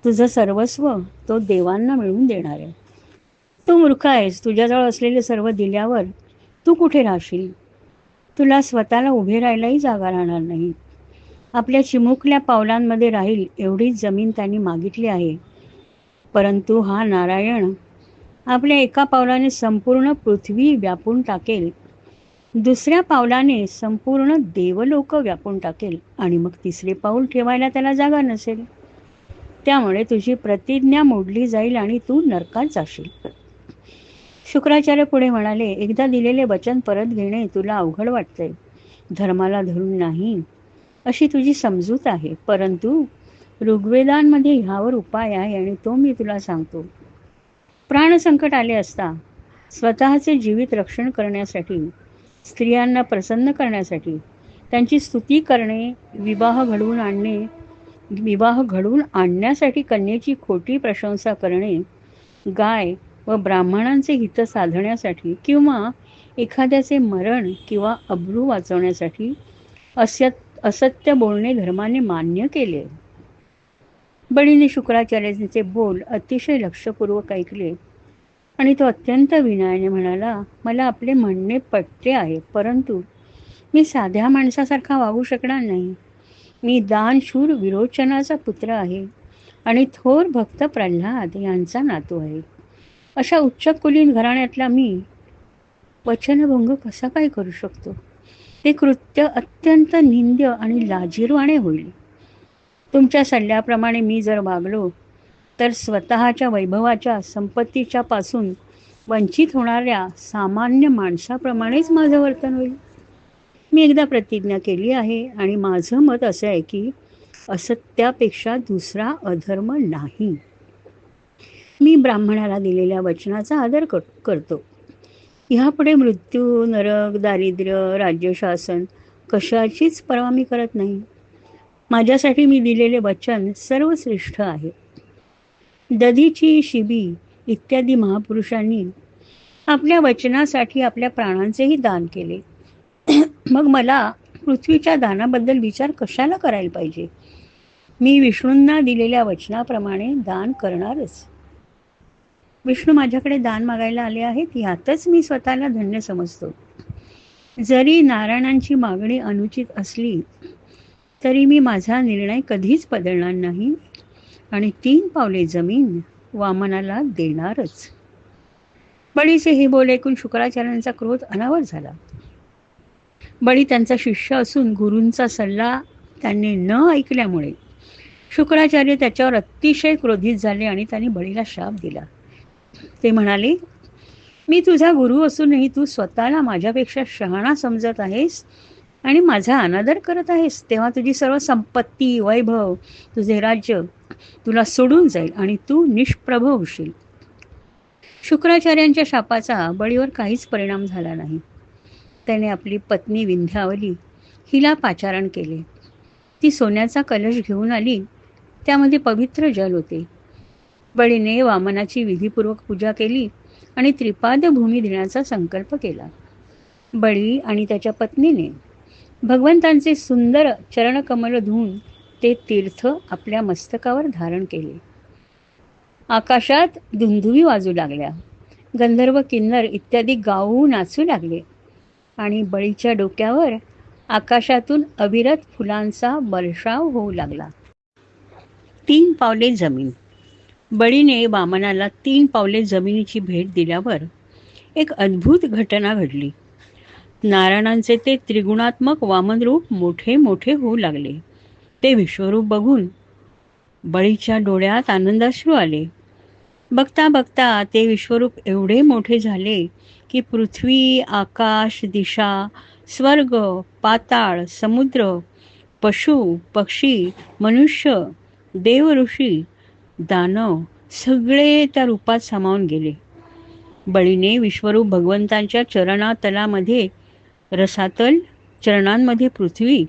तुझं सर्वस्व तो देवांना मिळवून देणार आहे. तू मूर्ख आहेस. तुझ्याजवळ असलेले सर्व दिल्यावर तू कुठे राहशील? तुला स्वतःला उभे राहायलाही जागा राहणार नाही. आपल्या चिमुकल्या पावलांमध्ये राहील एवढीच जमीन त्यांनी मागितली आहे. परंतु हा नारायण आपल्या एका पावलाने संपूर्ण पृथ्वी व्यापून टाकेल, दुसऱ्या पावलाने संपूर्ण देवलोक व्यापून टाकेल आणि मग तिसरे पाऊल ठेवायला त्याला जागा नसेल. त्यामुळे तुझी प्रतिज्ञा मोडली जाईल आणि तू नरकात जाशील. शुक्राचार्य पुढे म्हणाले, एकदा दिलेले वचन परत घेणे तुला अवघड वाटतंय. धर्माला धरून नाही अशी तुझी समजूत आहे. परंतु ऋग्वेदांमध्ये ह्यावर उपाय आहे आणि तो मी तुला सांगतो. प्राणसंकट आले असता स्वतःचे जीवित रक्षण करण्यासाठी, स्त्रियांना प्रसन्न करण्यासाठी त्यांची स्तुती करणे, विवाह घडवून आणण्यासाठी कन्येची खोटी प्रशंसा करणे, गाय व ब्राह्मणांचे हित साधण्यासाठी किंवा एखाद्याचे मरण किंवा अब्रू वाचवण्यासाठी असत्य बोलणे धर्माने मान्य केले. बळीने शुक्राचार्यांचे बोल अतिशय लक्षपूर्वक ऐकले आणि तो अत्यंत विनयाने म्हणाला, मला आपले म्हणणे पटते आहे, परंतु मी साध्या माणसासारखा वागू शकणार नाही. मी दानशूर विरोचनाचा पुत्र आहे आणि थोर भक्त प्रल्हाद यांचा नातू आहे. अशा उच्चकुलीन घराण्यातला मी वचनभंग कसा काय करू शकतो? ते कृत्य अत्यंत निंद्य आणि लाजिरवाणे होईल. तुमच्या सल्ल्याप्रमाणे मी जर वागलो तर स्वतःच्या वैभवाच्या संपत्तीच्या पासून वंचित होणाऱ्या सामान्य माणसाप्रमाणेच माझं वर्तन होईल. मी एकदा प्रतिज्ञा केली आहे आणि माझं मत असं आहे की असत्यापेक्षा दुसरा अधर्म नाही. मी ब्राह्मणाला दिलेल्या वचनाचा आदर करतो. ह्यापुढे मृत्यू, नरक, दारिद्र्य, राज्यशासन कशाचीच पर्वा मी करत नाही. माझ्यासाठी मी दिलेले वचन सर्वश्रेष्ठ आहे. दधीची, शिबी इत्यादी महापुरुषांनी आपल्या वचनासाठी आपल्या प्राणांचेही दान केले. मग मला पृथ्वीच्या दानाबद्दल विचार कशाला करायला पाहिजे? मी विष्णूंना दिलेल्या वचनाप्रमाणे दान करणारच. विष्णू माझ्याकडे दान मागायला आले आहेत, यातच मी स्वतःला धन्य समजतो. जरी नारायणांची मागणी अनुचित असली तरी मी माझा निर्णय कधीच बदलणार नाही आणि 3 पावले जमीन वामनाला देणारच. बळीचे हे बोल ऐकून शुक्राचार्यांचा क्रोध अनावर झाला. बळी त्यांचा शिष्य असून गुरूंचा सल्ला त्यांनी न ऐकल्यामुळे शुक्राचार्य त्याच्यावर अतिशय क्रोधित झाले आणि त्यांनी बळीला शाप दिला. ते म्हणाले, मी तुझा गुरु असूनही तू स्वतःला माझ्यापेक्षा शहाणा समजत आहेस आणि माझा अनादर करत आहेस. तेव्हा तुझी सर्व संपत्ती, वैभव, तुझे राज्य तुला सोडून जाईल आणि तू निष्प्रभ होशील. शुक्राचार्यांच्या शापाचा बळीवर काहीच परिणाम झाला नाही. त्याने आपली पत्नी विंध्यावली हिला पाचारण केले. ती सोन्याचा कलश घेऊन आली. त्यामध्ये पवित्र जल होते. बळीने वामनाची विधीपूर्वक पूजा केली आणि त्रिपाद भूमी देण्याचा संकल्प केला. बळी आणि त्याच्या पत्नीने भगवंतांचे सुंदर चरणकमल धुवून ते तीर्थ आपल्या मस्तकावर धारण केले. आकाशात धुंदुवी वाजू लागल्या. गंधर्व, किन्नर इत्यादी गाऊ नाचू लागले आणि बळीच्या डोक्यावर आकाशातून अविरत फुलांचा वर्षाव होऊ लागला. 3 पावले जमीन. बळीने वामनाला 3 पावले जमिनीची भेट दिल्यावर एक अद्भुत घटना घडली. नारायणांचे ते त्रिगुणात्मक वामन रूप मोठे मोठे होऊ लागले. ते विश्वरूप बघून बळीच्या डोळ्यात आनंदाश्रू आले. बघता बघता ते विश्वरूप एवढे मोठे झाले की पृथ्वी, आकाश, दिशा, स्वर्ग, पाताळ, समुद्र, पशु, पक्षी, मनुष्य, देव, ऋषी, दानव सगळे त्या रूपात सामावून गेले. बळीने विश्वरूप भगवंतांच्या चरणातलामध्ये रसातल, चरणांमध्ये पृथ्वी,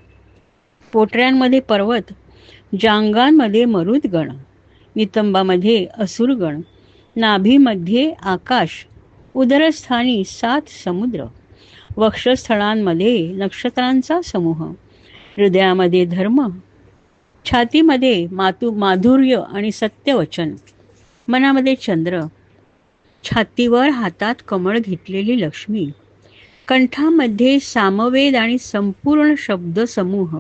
पोटऱ्यांमध्ये पर्वत, जांगांमध्ये मरुदगण, नितंबामध्ये असुरगण, नाभीमध्ये आकाश, उदरस्थानी 7 समुद्र, वक्षस्थळांमध्ये नक्षत्रांचा समूह, हृदयामध्ये धर्म, छातीमध्ये माधुर्य आणि सत्यवचन, मनामध्ये चंद्र, छातीवर हातात कमळ घेतलेली लक्ष्मी, कंठामध्ये सामवेद आणि संपूर्ण शब्द समूह,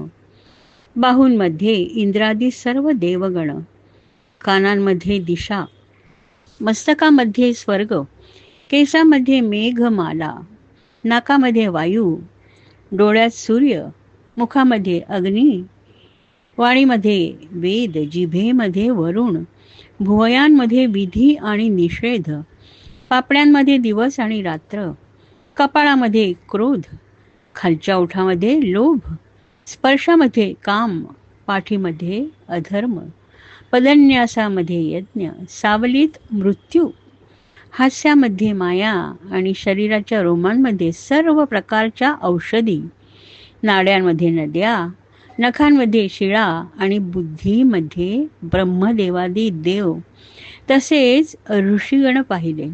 बाहूंमध्ये इंद्रादी सर्व देवगण, कानांमध्ये दिशा, मस्तकामध्ये स्वर्ग, केसामध्ये मेघमाला, नाकामध्ये वायू, डोळ्यात सूर्य, मुखामध्ये अग्नी, वाणीमध्ये वेद, जिभेमध्ये वरुण, भुवयांमध्ये विधी आणि निषेध, पापण्यांमध्ये दिवस आणि रात्र, कपाळामध्ये क्रोध, खालच्या ओठामध्ये लोभ, स्पर्शामध्ये काम, पाठीमध्ये अधर्म, पदन्यासामध्ये यज्ञ, सावलीत मृत्यू, हास्यामध्ये माया आणि शरीराच्या रोमांमध्ये सर्व प्रकारच्या औषधी, नाड्यांमध्ये नद्या, नखांमध्ये शिळा आणि बुद्धीमध्ये ब्रह्मदेवादी देव तसेच ऋषीगण पाहिले.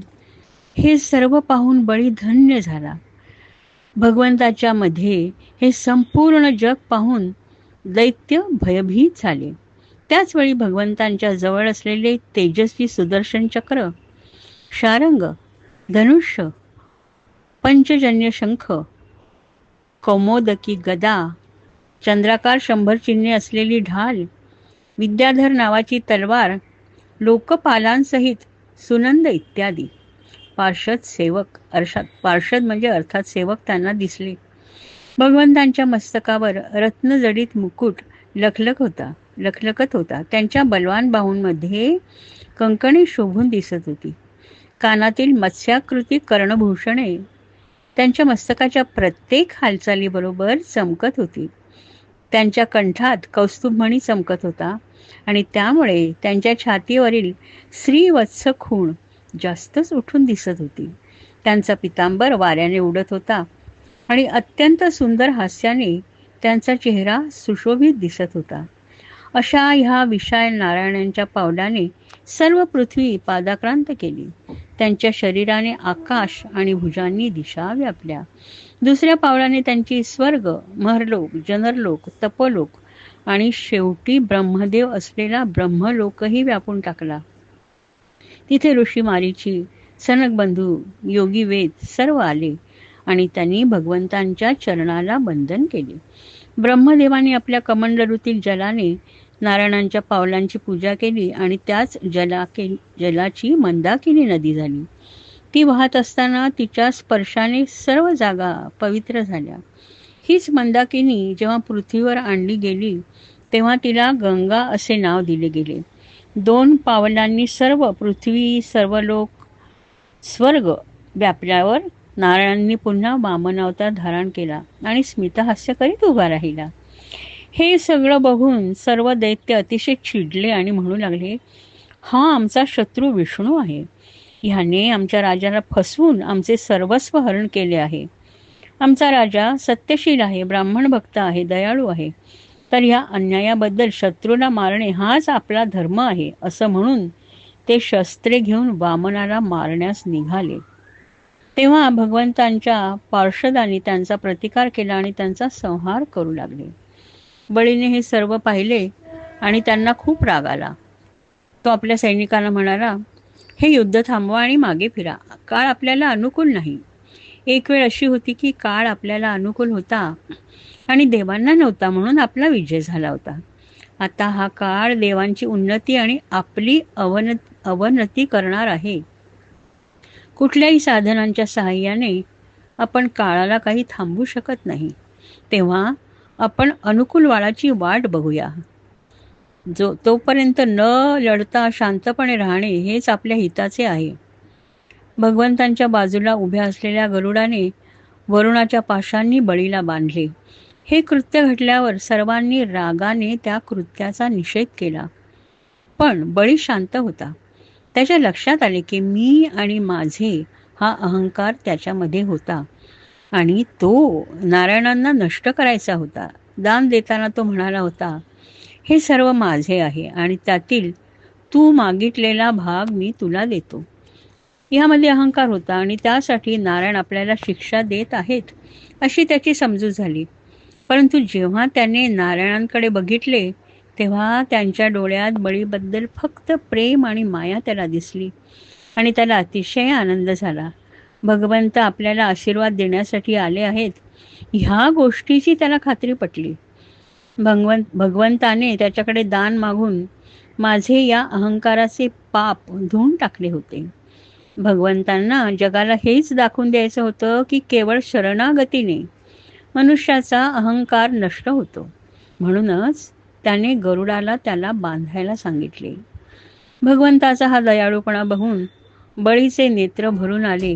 हे सर्व पाहून बळी धन्य झाला. भगवंताच्या मध्ये हे संपूर्ण जग पाहून दैत्य भयभीत झाले. त्याचवेळी भगवंतांच्या जवळ असलेले तेजस्वी सुदर्शन चक्र, शारंग, धनुष्य, पंचजन्य शंख, कौमोदकी गदा, चंद्राकार 100 चिन्हे असलेली ढाल, विद्याधर नावाची तलवार, लोकपालांसहित सुनंद इत्यादी पार्षद सेवक, पार्षद म्हणजे अर्थात सेवक त्यांना दिसले. भगवंतांच्या मस्तकावर रत्नजडित मुकुट लखलखत होता. त्यांच्या बलवान बाहूंमध्ये कंकणे शोभून दिसत होती. कानातील मत्स्याकृती कर्णभूषणे त्यांच्या मस्तकाच्या प्रत्येक हालचालीबरोबर चमकत होती. त्यांच्या कंठात कौस्तुभमणी चमकत होता आणि त्यामुळे त्यांच्या छातीवरील श्रीवत्स खूण जास्तच उठून दिसत होती. त्यांचा पितांबर वाऱ्याने उडत होता आणि अत्यंत सुंदर हास्याने त्यांचा चेहरा सुशोभित दिसत होता. अशा ह्या विशाल नारायणांच्या पावलाने सर्व पृथ्वी पादाक्रांत केली. त्यांच्या शरीराने आकाश आणि भुजांनी दिशा व्यापल्या. दुसऱ्या पावलाने त्यांची स्वर्ग, महरलोक, जनरलोक, तपोलोक आणि शेवटी ब्रह्मदेव असलेला ब्रह्मलोकही व्यापून टाकला. तिथे ऋषी मारीची, सनकबंधू, योगी वेद सर्व आले आणि त्यांनी भगवंतांच्या चरणाला वंदन केले. ब्रह्मदेवाने आपल्या कमंडलूतील जलाने नारायणांच्या पावलांची पूजा केली आणि त्याच जलाची मंदाकिनी नदी झाली. ती वाहत असताना तिच्या स्पर्शाने सर्व जागा पवित्र झाल्या. हीच मंदाकिनी जेव्हा पृथ्वीवर आणली गेली तेव्हा तिला गंगा असे नाव दिले गेले. 2 पावलांनी सर्व पृथ्वी, सर्व लोक, स्वर्ग व्यापल्यावर नारायणांनी पुन्हा वामन अवतार धारण केला आणि स्मितहास्य करीत उभा राहिला. हे सगळं बघून सर्व दैत्य अतिशय चिडले आणि म्हणू लागले, हा आमचा शत्रू विष्णू आहे. ह्याने आमच्या राजाला फसवून आमचे सर्वस्व हरण केले आहे. आमचा राजा सत्यशील आहे, ब्राह्मण भक्त आहे, दयाळू आहे. तर ह्या अन्यायाबद्दल शत्रूला मारणे हाच आपला धर्म आहे असं म्हणून ते शस्त्रे घेऊन वामनाला मारण्यास निघाले. तेव्हा भगवंतांच्या पार्षदांनी त्यांचा प्रतिकार केला आणि त्यांचा संहार करू लागले. बळीने हे सर्व पाहिले आणि त्यांना खूप राग आला. तो आपल्या सैनिकांना म्हणाला, हे युद्ध थांबवा आणि मागे फिरा. काळ आपल्याला अनुकूल नाही. एक वेळ अशी होती की काळ आपल्याला अनुकूल होता आणि देवांना नव्हता म्हणून आपला विजय झाला होता. आता हा काळ देवांची उन्नती आणि आपली अवनती करणार आहे. कुठल्याही साधनांच्या सहाय्याने आपण काळाला काही थांबवू शकत नाही. तेव्हा आपण अनुकूल काळाची वाट बघूया. तोपर्यंत न लढता शांतपणे राहणे हेच आपल्या हिताचे आहे. भगवंतांच्या बाजूला उभ्या असलेल्या गरुडाने वरुणाच्या पाशांनी बळीला बांधले. हे कृत्य घडल्यावर सर्वांनी रागाने त्या कृत्याचा निषेध केला. पण बळी शांत होता. त्याच्या लक्षात आले की मी आणि माझे हा अहंकार त्याच्यामध्ये होता आणि तो नारायणांना नष्ट करायचा होता. दान देताना तो म्हणाला होता, हे सर्व माझे आहे आणि त्यातील तू मागितलेला भाग मी तुला देतो. यामध्ये अहंकार होता आणि त्यासाठी नारायण आपल्याला शिक्षा देत आहेत अशी त्याची समजूत झाली. परंतु जेव्हा त्याने नारायणांकडे बघितले तेव्हा त्यांच्या डोळ्यात बळीबद्दल फक्त प्रेम आणि माया त्याला दिसली आणि त्याला अतिशय आनंद झाला. भगवंत आपल्याला आशीर्वाद देण्यासाठी आले आहेत ह्या गोष्टीची त्याला खात्री पटली. भगवंताने त्याच्याकडे दान मागून माझे या अहंकाराचे पाप धुवून टाकले होते. भगवंतांना जगाला हेच दाखवून द्यायचं होतं की केवळ शरणागतीने मनुष्याचा अहंकार नष्ट होतो. म्हणूनच त्याने गरुडाला त्याला बांधायला सांगितले. भगवंताचा हा दयाळूपणा बघून बळीचे नेत्र भरून आले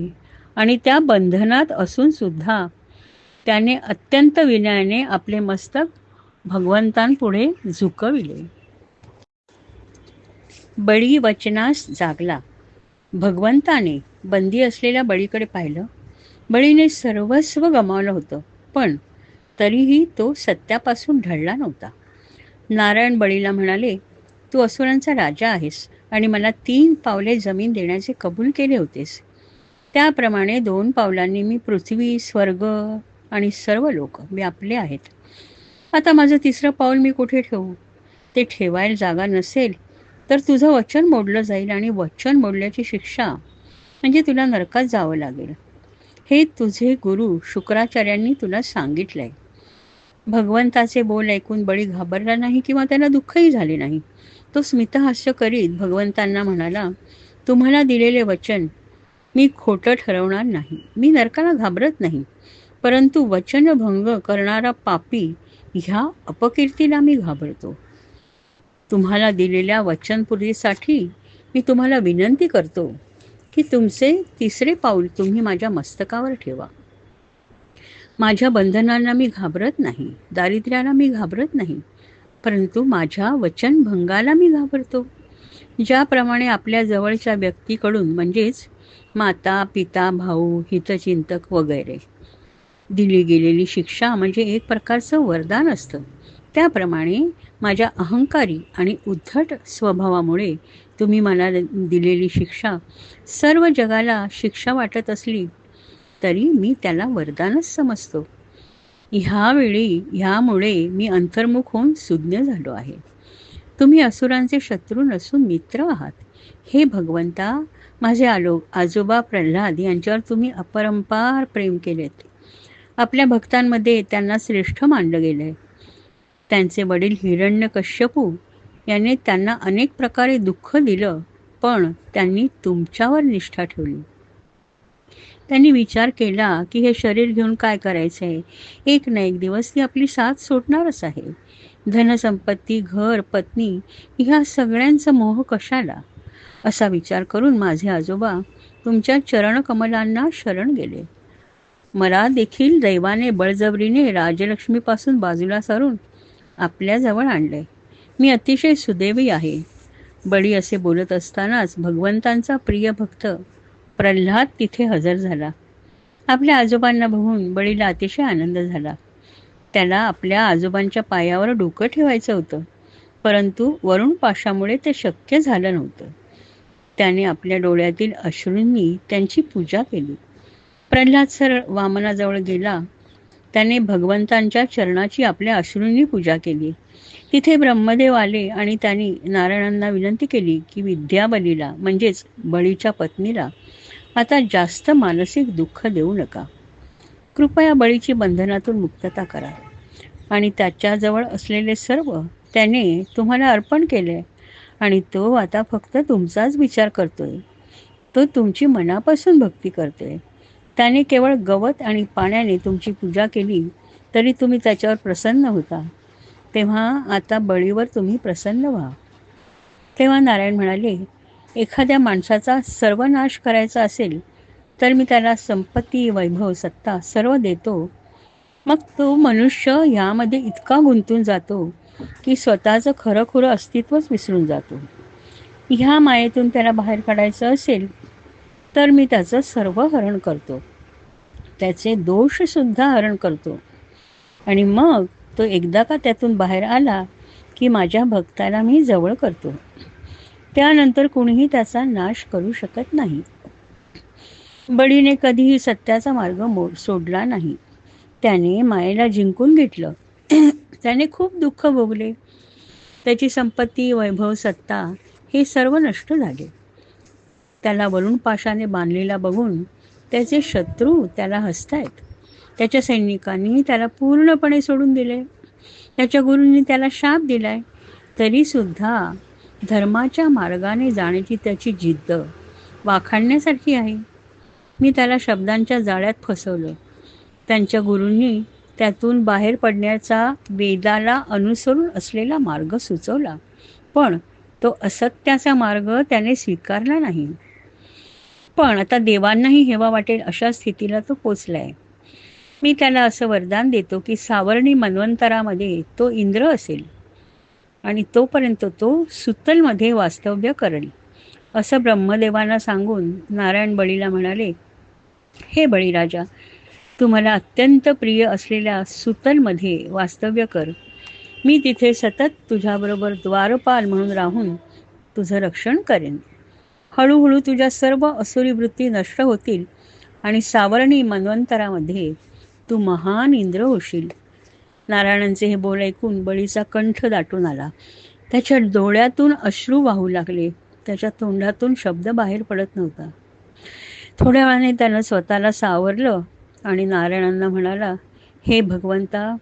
आणि त्या बंधनात असून सुद्धा त्याने अत्यंत विनयाने आपले मस्तक भगवंतांपुढे झुकविले. बळी वचनास जागला. भगवंताने बंदी असलेल्या बळीकडे पाहिलं. बळीने सर्वस्व गमावलं होतं, पण तरीही तो सत्यापासून ढळला नव्हता. नारायण बळीला म्हणाले, तू असुरांचा राजा आहेस आणि मला 3 पावले जमीन देण्याचे कबूल केले होतेस. त्याप्रमाणे 2 पावलांनी मी पृथ्वी, स्वर्ग आणि सर्व लोक व्यापले आहेत. आता माझं 3रं पाऊल मी कुठे ठेवू? ते ठेवायला जागा नसेल तर तुझं वचन मोडलं जाईल आणि वचन मोडल्याची शिक्षा म्हणजे तुला नरकात जावं लागेल. हे तुझे गुरु शुक्राचार्यांनी तुला सांगितलंय. भगवंताचे बोल ऐकून बळी घाबरला नाही किंवा त्याला दुःखही झाले नाही. तो स्मितहास्य करीत भगवंतांना म्हणाला, तुम्हाला दिलेले वचन मी खोटं ठरवणार नाही. मी नरकाला घाबरत नाही, परंतु वचनभंग करणारा पापी ह्या अपकीर्तीला मी घाबरतो. तुम्हाला दिलेल्या वचनपूर्तीसाठी मी तुम्हाला विनंती करतो की तुमचे 3रे पाऊल तुम्ही माझ्या मस्तकावर ठेवा. माझ्या बंधनांना मी घाबरत नाही, दारिद्र्याला मी घाबरत नाही, परंतु माझ्या वचनभंगाला मी घाबरतो. ज्याप्रमाणे आपल्या जवळच्या व्यक्तीकडून म्हणजेच माता, पिता, भाऊ, हितचिंतक वगैरे दिली गेलेली शिक्षा म्हणजे एक प्रकारचं वरदान असतं. त्याप्रमाणे माझ्या अहंकारी आणि उद्धट स्वभावामुळे तुम्ही मला दिलेली शिक्षा सर्व जगाला शिक्षा वाटत असली तरी मी त्याला वरदानच समजतो. ह्यामुळे मी अंतर्मुख होऊन सुज्ञ झालो आहे. तुम्ही असुरांचे शत्रू नसून मित्र आहात. हे भगवंता, माझे आजोबा प्रल्हाद यांच्यावर तुम्ही अपरंपार प्रेम केलेत. आपल्या भक्तांमध्ये त्यांना श्रेष्ठ मानलं गेलंय. त्यांचे वडील हिरण्यकश्यपू याने त्यांना अनेक प्रकारे दुःख दिलं, पण त्यांनी तुमच्यावर निष्ठा ठेवली. त्यांनी विचार केला की हे शरीर घेऊन काय करायचं आहे. एक ना एक दिवस ती आपली साथ सोडणारच आहे. धनसंपत्ती, घर, पत्नी ह्या सगळ्यांचा मोह कशाला, असा विचार करून माझे आजोबा तुमच्या चरणकमलांना शरण गेले. मला देखील दैवाने बळजबरीने राजलक्ष्मीपासून बाजूला सारून आपल्याजवळ आणले. मी अतिशय सुदैवी आहे. बळी असे बोलत असतानाच भगवंतांचा प्रिय भक्त प्रल्हाद तिथे हजर झाला. आपल्या आजोबांना बघून बळीला अतिशय आनंद झाला. त्याला आपल्या आजोबांच्या पायावर डोकं ठेवायचं होतं, परंतु वरुण पाशामुळे ते शक्य झालं नव्हतं. त्याने आपल्या डोळ्यातील अश्रूंनी त्यांची पूजा केली. प्रल्हाद सरळ वामनाजवळ गेला. त्याने भगवंतांच्या चरणाची आपल्या अश्रूंनी पूजा केली. तिथे ब्रह्मदेव आले आणि त्यांनी नारायणांना विनंती केली की विद्याबलीला म्हणजेच बळीच्या पत्नीला आता जास्त मानसिक दुःख देऊ नका. कृपया बळीची बंधनातून मुक्तता करा आणि त्याच्याजवळ असलेले सर्व त्याने तुम्हाला अर्पण केले आणि तो आता फक्त तुमचाच विचार करतोय. तो तुमची मनापासून भक्ती करतोय. त्याने केवळ गवत आणि पाण्याने तुमची पूजा केली तरी तुम्ही त्याच्यावर प्रसन्न होता. तेव्हा आता बळीवर तुम्ही प्रसन्न व्हा. तेव्हा नारायण म्हणाले, एखाद्या माणसाचा सर्वनाश करायचा असेल तर मी त्याला संपत्ती, वैभव, सत्ता सर्व देतो. मग तो मनुष्य ह्यामध्ये इतका गुंतून जातो की स्वतःचं खरंखुरं अस्तित्वच विसरून जातो. ह्या मायेतून त्याला बाहेर काढायचं असेल तर मी त्याचं सर्व हरण करतो, त्याचे दोषसुद्धा हरण करतो आणि मग तो एकदा का त्यातून बाहेर आला की माझ्या भक्ताला मी जवळ करतो. त्यानंतर कुणीही त्याचा नाश करू शकत नाही. बळीने कधीही सत्याचा मार्ग सोडला नाही. त्याने मायेला जिंकून घेतलं. त्याने खूप दुःख भोगले. त्याची संपत्ती, वैभव, सत्ता हे सर्व नष्ट झाले. त्याला वरुण पाशाने बांधलेला बघून त्याचे शत्रू त्याला हसतायत. त्याच्या सैनिकांनी त्याला पूर्णपणे सोडून दिले. त्याच्या गुरूंनी त्याला शाप दिलाय. तरीसुद्धा धर्माच्या मार्गाने जाण्याची त्याची जिद्द वाखाणण्यासारखी आहे. मी त्याला शब्दांच्या जाळ्यात फसवलं. त्यांच्या गुरूंनी त्यातून बाहेर पडण्याचा वेदाला अनुसरून असलेला मार्ग सुचवला, पण तो असत्याचा मार्ग त्याने स्वीकारला नाही. पण आता देवांनाही हेवा वाटेल अशा स्थितीला तो पोचलाय. मी त्याला असं वरदान देतो की सावर्णी मन्वंतरामध्ये तो इंद्र असेल आणि तोपर्यंत तो सुतलमध्ये वास्तव्य करेल. असं ब्रह्मदेवांना सांगून नारायण बळीला म्हणाले, हे बळीराजा, तुम्हाला अत्यंत प्रिय असलेल्या सुतलमध्ये वास्तव्य कर. मी तिथे सतत तुझ्याबरोबर द्वारपाल म्हणून राहून तुझं रक्षण करेन. हळूहळू तुझ्या सर्व असुरी वृत्ती नष्ट होतील आणि सावर्णी मन्वंतरामध्ये तू महान इंद्र होशील. नारायणांचे हे बोल ऐकून बळीचा कंठ दाटून आला. त्याच्या डोळ्यातून अश्रू वाहू लागले. त्याच्या तोंडातून शब्द बाहेर पडत नव्हता. थोड्या वेळाने त्यानं स्वतःला सावरलं आणि नारायणांना म्हणाला, हे भगवंता,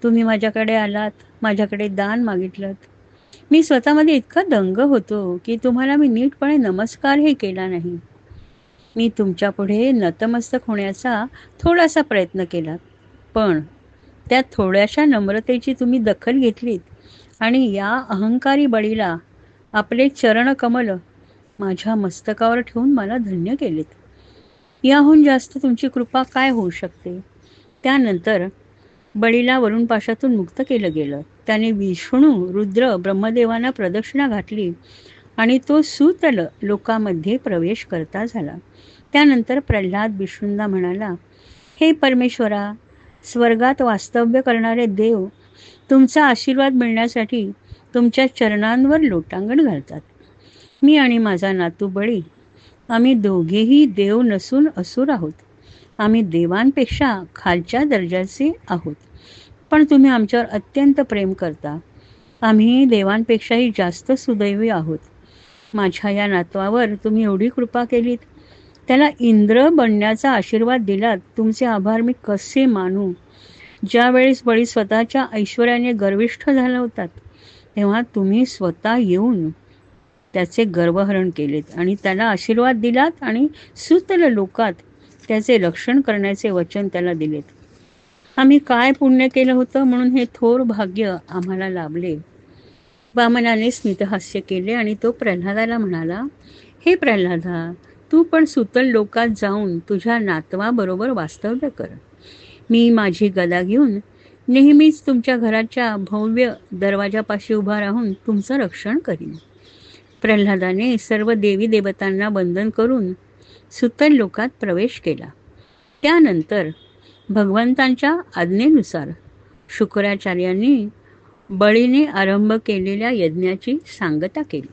तुम्ही माझ्याकडे आलात, माझ्याकडे दान मागितलं. मी स्वतःमध्ये इतका दंग होतो की तुम्हाला मी नीटपणे नमस्कारही केला नाही. मी तुमच्या पुढे नतमस्तक होण्याचा थोडासा प्रयत्न केला, पण त्या थोड्याशा नम्रतेची तुम्ही दखल घेतलीत आणि या अहंकारी बळीला आपले चरणकमल माझ्या मस्तकावर ठेवून मला धन्य केलेत. याहून जास्त तुमची कृपा काय होऊ शकते. त्यानंतर बळीला वरुण पाशातून मुक्त केलं गेलं. त्याने विष्णू, रुद्र, ब्रह्मदेवांना प्रदक्षिणा घातली आणि तो सुतल लोकामध्ये प्रवेश करता झाला. त्यानंतर प्रल्हाद विष्णूंना म्हणाला, हे परमेश्वरा, स्वर्गात वास्तव्य करणारे देव तुमचा आशीर्वाद मिळण्यासाठी तुमच्या चरणांवर लोटांगण घालतात. मी आणि माझा नातू बळी, आम्ही दोघेही देव नसून असुर आहोत. आम्ही देवांपेक्षा खालच्या दर्जाचे आहोत, पण तुम्ही आमच्यावर अत्यंत प्रेम करता. आम्ही देवांपेक्षाही जास्त सुदैवी आहोत. माझ्या या नातवावर तुम्ही एवढी कृपा केलीत, त्याला इंद्र बनण्याचा आशीर्वाद दिलात. तुमचे आभार मी कसे मानू? ज्यावेळेस बळी स्वतःच्या ऐश्वर्याने गर्विष्ठ झाला होतात, तेव्हा तुम्ही स्वतः येऊन त्याचे गर्वहरण केलेत आणि त्याला आशीर्वाद दिलात आणि सुतल लोकात त्याचे रक्षण करण्याचे वचन त्याला दिलेत. आम्ही काय पुण्य केलं होतं म्हणून हे थोर भाग्य आम्हाला लाभले. वामनाने स्मितहास्य केले आणि तो प्रल्हादाला म्हणाला, हे प्रल्हादा, तू पण सुतल लोकात जाऊन तुझ्या नातवाबरोबर वास्तव्य कर. मी माझी गदा घेऊन नेहमीच तुमच्या घराच्या भव्य दरवाजापाशी उभा राहून तुमचं रक्षण करीन. प्रल्हादाने सर्व देवी देवतांना वंदन करून सुतल लोकात प्रवेश केला. त्यानंतर भगवंतांच्या आज्ञेनुसार शुक्राचार्यांनी बळीने आरंभ केलेल्या यज्ञाची सांगता केली.